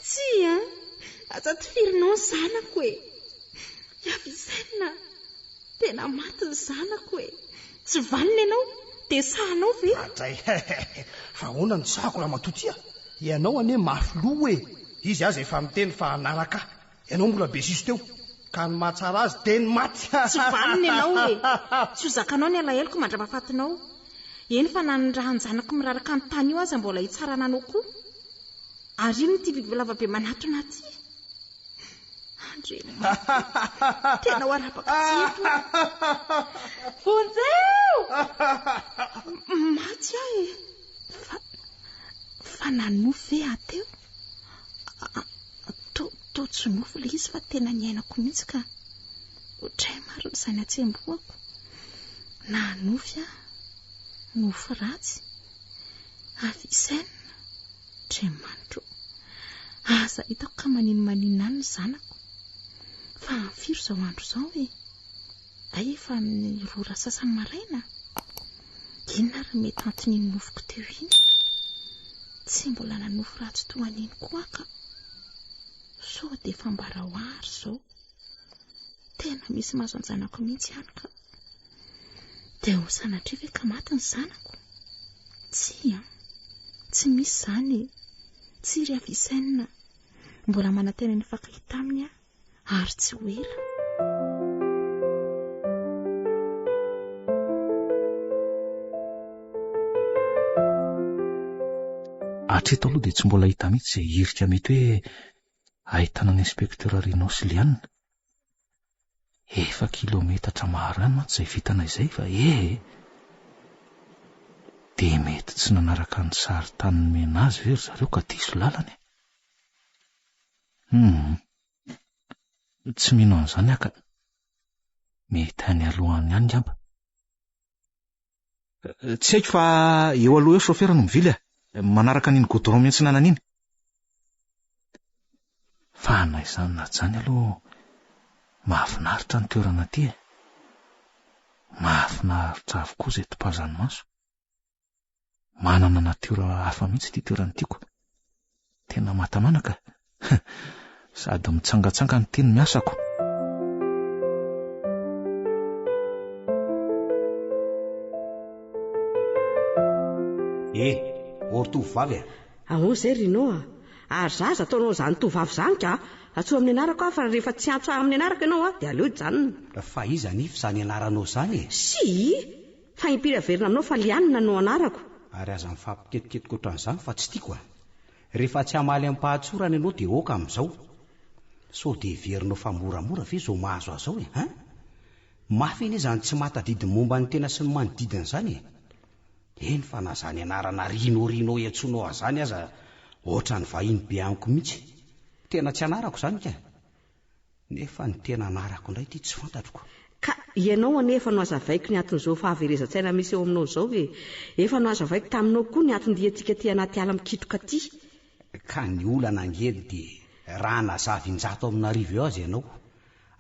Tsy aza tifirinao zanako Avisaina tena maty ny zanako tsy vanina ianao dia sahanao ve azay fa hoana ny sahako raha matoty ianao ane mafilo izy azy efa miteny fa naraka ianao mbola be siso teo ka ny mahatsara azy teny maty. Tsy vanina ianao tsy ho zakanao ny alaheloko mandrapahafatinao eny fa nanondrahany zanako miraraka ny tany io aza mbola hitsarana anao koa ary ino ty biby lava be manatona ty tena ho arapaka tsifo. Vonjeo maty fa nanofo ateo to tsy nofo le izy fa tena niainako mihitsy ka otray marina izany atsemboako na nofo nofo ratsy. Avisaina Andriamanitra aza hitako ka maninona any ny zanako fa firy izao andro izao ay efa amin'ny rora sasany maraina inona ary mety anton'iny nofoko teo iny tsy mbola nanofo ratsy toa an'iny koa ka sao dia efa mbara ho ary izao tena misy mahazo ny zanako mihitsy ihany ka dia ho sanatria ve ka maty ny zanako tsy misy izany tsy ry Avisaina mbola manantena ny fakahita aminy ary tsy ho ela. Hatreto aloha dia tsy mbola hita mihitsy izay hirika mety hoe ahitana ny inspektera Rinao sy Liana. 7 kilometatra maharany mantsy izay vitana izay fa dia mety tsy nanaraka ny saritany mena azy ve ry zareo ka diso lalany. Tsy mino an'izany aka, mety any alohany any ngamba. Tsy haiko fa eo aloha eo shofera no mivily manaraka n'iny goudron mihitsy nanan'iny. Fa na izany na zany aloha mahafinaritra ny toerana ty. Mahafinaritra avokoa izay topazany maso. Manana natiora hafa mihitsy ty toerana tiako. Tena matamanaka. Sady mitsangatsanga ny teny miasako. Tovavy ahoa zay Rino ary zaza ataonao zany tovavy zany ka atsoa amin'ny anarako fa rehefa tsy antso amin'ny anarako ianao dia aleo janona. Fa iza nify zany anaranao zany si fa impiraverina aminao fa lianina no anarako. Ary aza mifampiketiketiko ohatran'izany fa tsy tiako rehefa tsy hamaly amin'ny pahatsorana ianao dia oka amin'izao. So dia heverinao fa moramora ve zao mahazo azao mafy anie zany tsy matadidiny momba ny tena sy ny manodidina zany eny fa na zany anarana Rino iantsonao azany aza ohatra ny vahiny be amiko mihitsy. Tena tsy anarako zany ka nefa ny tena anarako indray ty tsy fantatroko. Ka ianao anefa no azavaiko ny aton'izao fahaverezan-tsaina misy eo aminao zao efa no azavaiko taminao koa ny aton-diantsika ty anaty ala mikitroka ty. Ka ny olana angely dia raha nazavinjato amin'arivo eo azy ianao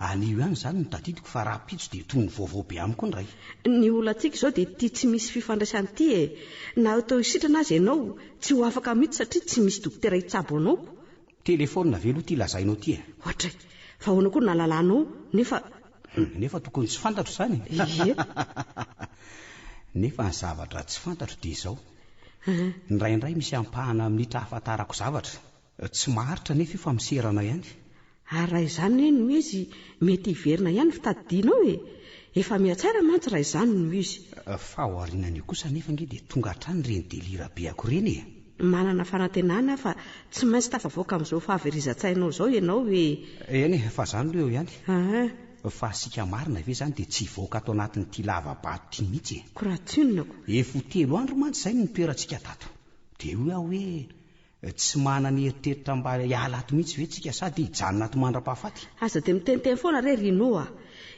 anio ihany zany no tadidiko fa raha pitso dia toy ny vaovao be amiko ndray. Ny olantsika izao dia ty tsy misy fifandraisany ty na atao isitrana azy ianao tsy ho afaka mihitsy satria tsy misy dokotera hitsabo anao. Telefona ve aloha ty lazainao ty Ohatra fa ahoana koa nalalanao nefa tokony tsy fantatro zany. Nefa ny zavatra tsy fantatro dia izao ndraindray misy ampahana minitra hahafantarako zavatra tsy maharitra nefa efa miserana ihany. Ary raha izany no izy mety hiverina ihany fitadidianao efa mihatsara mantsy raha izany no izy. Fa ao aorianan'io kosa nefa nge dia tonga hatrany reny delira be ako reny manana fanantenana fa tsy maintsy tafavoaka amin'izao fahaverizan-tsainao zao ianao eny fa zany aloha eo ihany. Fa asika marina ve zany dia tsy voaka ato anatin'ity lava-bato ty mihitsy koratsinonako efo 3 andro mantsy zay no toerantsika tato dia io aho hoe tsy manana eritreritra mba hiala ato mihitsy ve tsika sady hijanona ato mandra-pahafaty. Aza dia miteniteny foana re Rino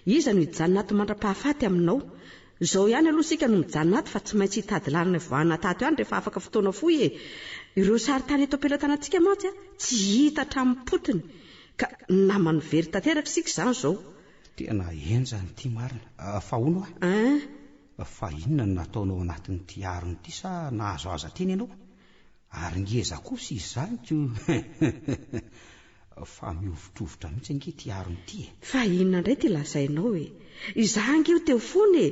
iza no hijanona ato mandra-pahafaty aminao. Zao ihany aloha sika no mijanona ato fa tsy maintsy hitady lalina voana tato ihany rehefa afaka fotoana foy ireo saritany eto ampelantanantsika mantsy tsy hita hatramin'ny-potiny ka namany very tanteraka sika izany zao. Tena enjany ty marina fa ono fa inona no nataonao anatin'ity arony ty sa nahazo aza teny ianao ary ngeza kosa izy zany ko fa miovitrovotra mihitsy ange ty arony ty fa inona indray ty lazainao izange io teo fony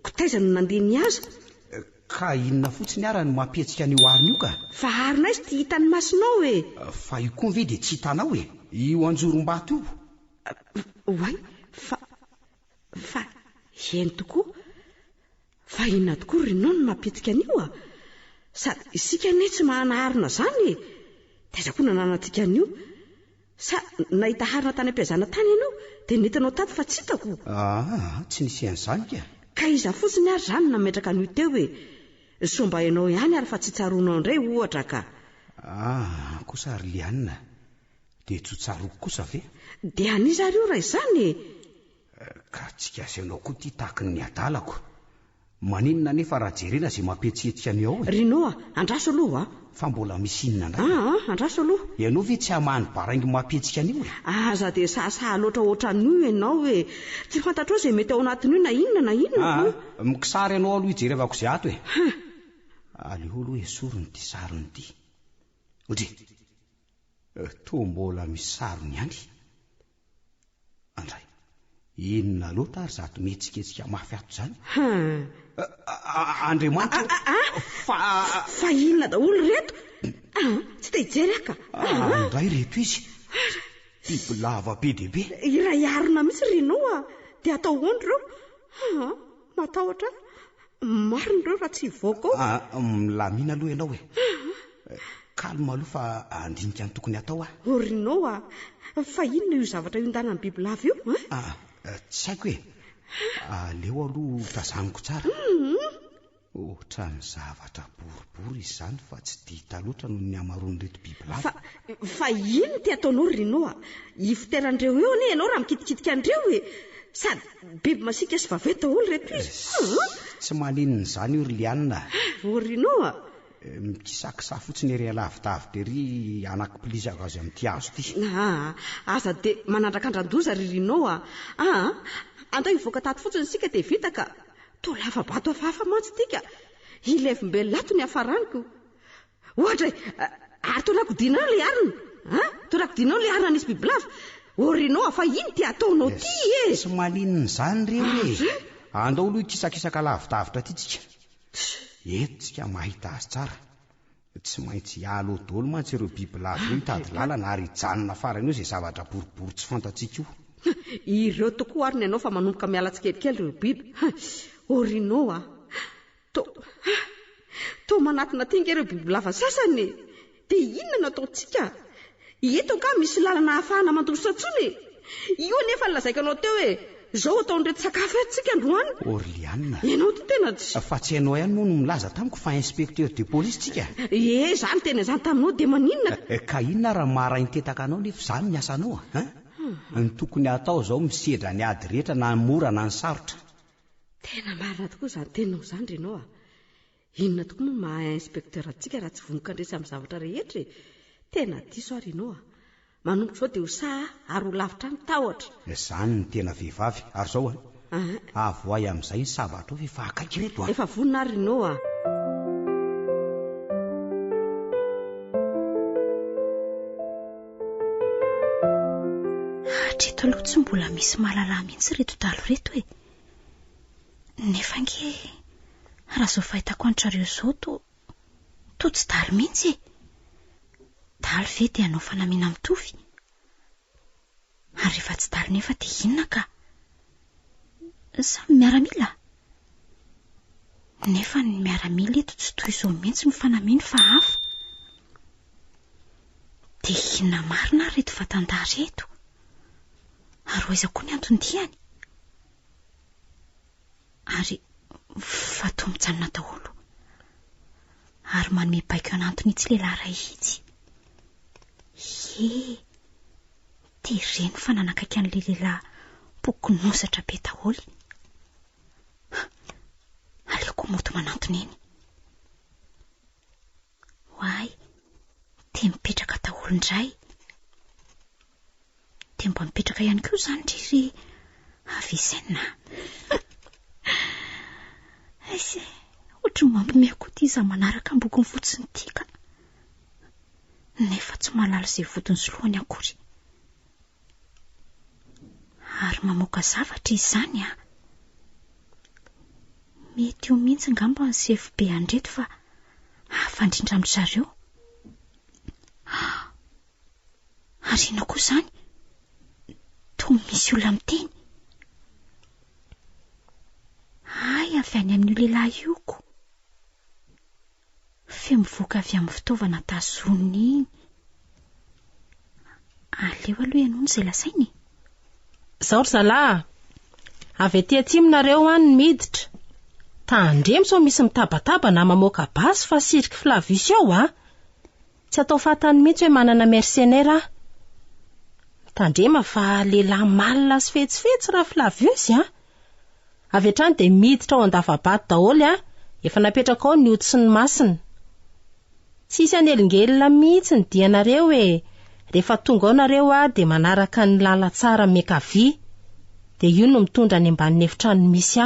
kotaiza no nandeha ny aza ka inona fotsiny ara no mampetsika an'io arony io ka fa arina izy ty hitany masinao fa io koa ve dia tsy hitanao io anjorom-bato io oay fa eny tokoa fa inona tokoa Rino no mampetsika an'io sady isika ne tsy mahana harina zany taiza koa nananantsika an'io sa nahita harina tany ampiazana tany ianao dia nentinao tato fa tsy hitako tsy nisy an'izany ka iza fotsiny ary zany nametraka an'io teo somba ianao ihany ary fa tsy tsaronao indray ohatra ka kosa ary lianina dia tsy tsaroko kosa ve dia aniza ary io raha izany ka tsika asianao koa ty tahaky ny adalako maninona nefa raha jerena zay mampetsetsika ny ao Rino andraso aloha fa mbola misy inona ndray andraso aloha ianao ve tsy hamany baraingy mampetsika an'io aza dia sahasaha loatra ohatran'io ianao tsy fantatro izay mety ao anatin'io na inona mikisary ianao aloha hijerevako izay ato aleo aloha esorony ty sarony ty otre to mbola misy sarony ihany andray inona loatra ary zato metsiketsika mafy ato zany Andriamanitra fa inona daholo reto tsy te hijery aka andray reto izy biby lava be dia be iray arona misy Rino dia atao ondro reo matahotra marina reo raha tsy hivoaka milamina aloha ianao kalma aloha fa andinika ny tokony atao Rino fa inona io zavatra io ndanany biby lava io tsy haiko aleo aloha tazaniko tsara Ohatrany zavatra boribory izany fa tsy dia hita loatra noho ny amaroan'ireto bibilava. Fa ino ty ataonao Rinoa? Ifiteran'ireo eo anie ianao raha mikitikitika an'ireo e. Sady biby masika sy vaventy daholo reto izy. Tsy maninona izany io Rilianina. Rinoa. Mikisakisa fotsiny ery alavidavitra ery anakim-pilizako azy amin'ity hazo ity. Aza dia manandrakandran-doza ry Rinoa. Andao hivoaka tato fotsiny sika dia vita ka. To lava-bato hafahafa mantsy tika. Ilevim-belato ny hafaraniko. Ohatra ary torakodinao le arina. Torakodinao le arina nisy bibilava. Rinoa fa ino ty ataonao ty e? Tsy maninona izany reo e. Andao aloha ikisakisaka lavidavitra ty tsika. Eto tsika mahita azy tsara. Tsy maintsy hialo daholo mantsy ireo bibilava io hitady lalana ary hijanona farany eo izay zavatra boribory tsy fantatsika io. Ireo tokoa ary ny ianao fa manomboka miala tsikelikely ireo biby. Rinoa, to manatina tinga ireo bibilava sasany. Dia inona no ataontsika? Eto ka misy lalana ahafahana mandroso atsony. Io nefa nilazaiko anao teo hoe zao ataon'ireto sakafo etsika androany. Rilianina. Ianao ty tena tsy. Fa tsy hainao ihany moa no milaza tamiko fa inspecteur de police tsika. Zany tena izany taminao dia maninona? Ka inona raha maraintetaka anao nefa izany ny asanao ny tokony atao zao misedra ny ady rehetra na mora na ny sarotra. Tena marina tokoa izany tenao izany Rinoa. Inona tokoa moa maha-inspecteur atsika raha tsy vomoka andresy amin'ny zavatra rehetra. Tena diso aho Rinoa. Manomboka izao dia ho saha ary ho lavitra ny tahotra. Izany ny tena vehivavy ary zao avoay amin'izay sabatra ao efa akaiky reto. Efa vonina ary Rinoa. Hatreto aloha tsy mbola misy mahalala mihitsy reto dalo reto e. Nefa nge raha zao fahitako antrareo zao to tsy dalo mihitsy e. Dalo ve dia anao fanamiana mitovy? Ary rehefa tsy dalo nefa dia inona ka? Samy miaramila? Nefa ny miaramila eto tsy toy izao mihitsy ny fanamiana fa hafa. Dia inona marina reto vatandary eto? Ary hoaiza koa ny antondiany? Ary fato mijanona daholo. Ary manome baiko anantony itsy lehilahy iray itsy. Dia ireny fa nanakaiky an'ilay lehilahy bokonosatra be daholo. Aleoko moto manantony eny. Hoay, dia mipetraka daholo indray. Dia mba mipetraka ihany koa izany ry avesaina. Ohatry mampime koa ity iza manaraka ny bokony fotsiny tika. Nefa tsy mahalala izay vodiny sy lohany akory. Ary mamoaka zavatra izany mety io mihitsy ngamba ny CFB andreto fa hafa indrindra amin'ny zareo. Ary ina koa izany? To misy olona miteny. Ay, avy any amin'io lehilahy io ko. Fe mivoaka avy amin'ny fitaovana tazoniny iny. Aleo aloha ianao izay lasainy. Zao ry zalahy, avy aty atsimonareo any miditra. Tandremo sao misy mitabataba na mamoaka basy fa siriky Flavius ao Tsy atao fatany mihitsy hoe manana mercenaire Tandrema fa lehilahy malina sy fetsifetsy raha Flavius Avy hatrany dia miditra ao andavabato daholo efa napetraka ao ny hody sy ny masina. Tsisy anelingelina mihitsy ny dianareo rehefa tonga ao nareo dia manaraka ny lala tsara miankavia. Dia io no mitondra any ambany efitrano misy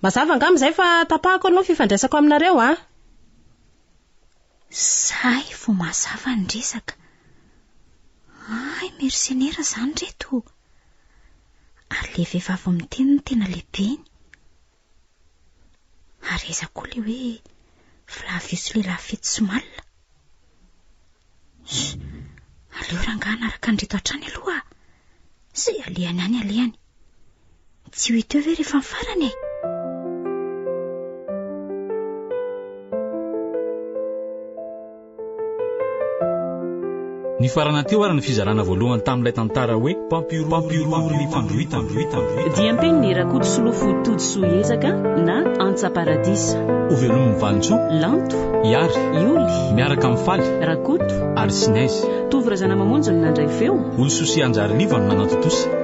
Mazava ngamizay fa tapahako anao fifandraisako aminareo Zay vo mazava ny resaka. Ay, mercenaire zany reto. Ary le vehivavy miteny ny tena lehibe. Ary eza koa le hoe Flavius lehilahy fety sy malina. Aleo rangana araka andreto hatrany aloha. Zay alehany any alehany. Tsy ho hita eo ve rehefa mifarany Ny farana teo ary ny fizarana voalohany tamin'ilay tantara hoe mpampirory fandrohitana dia mpeny ny rakoto solofo todsoa ezaka na antsaparadisa ho velomin'ny vanitsoa lanto iary ioly miaraka amin'ny faly rakoto ary sinaizy tovy razana mamonjy ny nandray feo olo sosia anjary liva no nanantotosa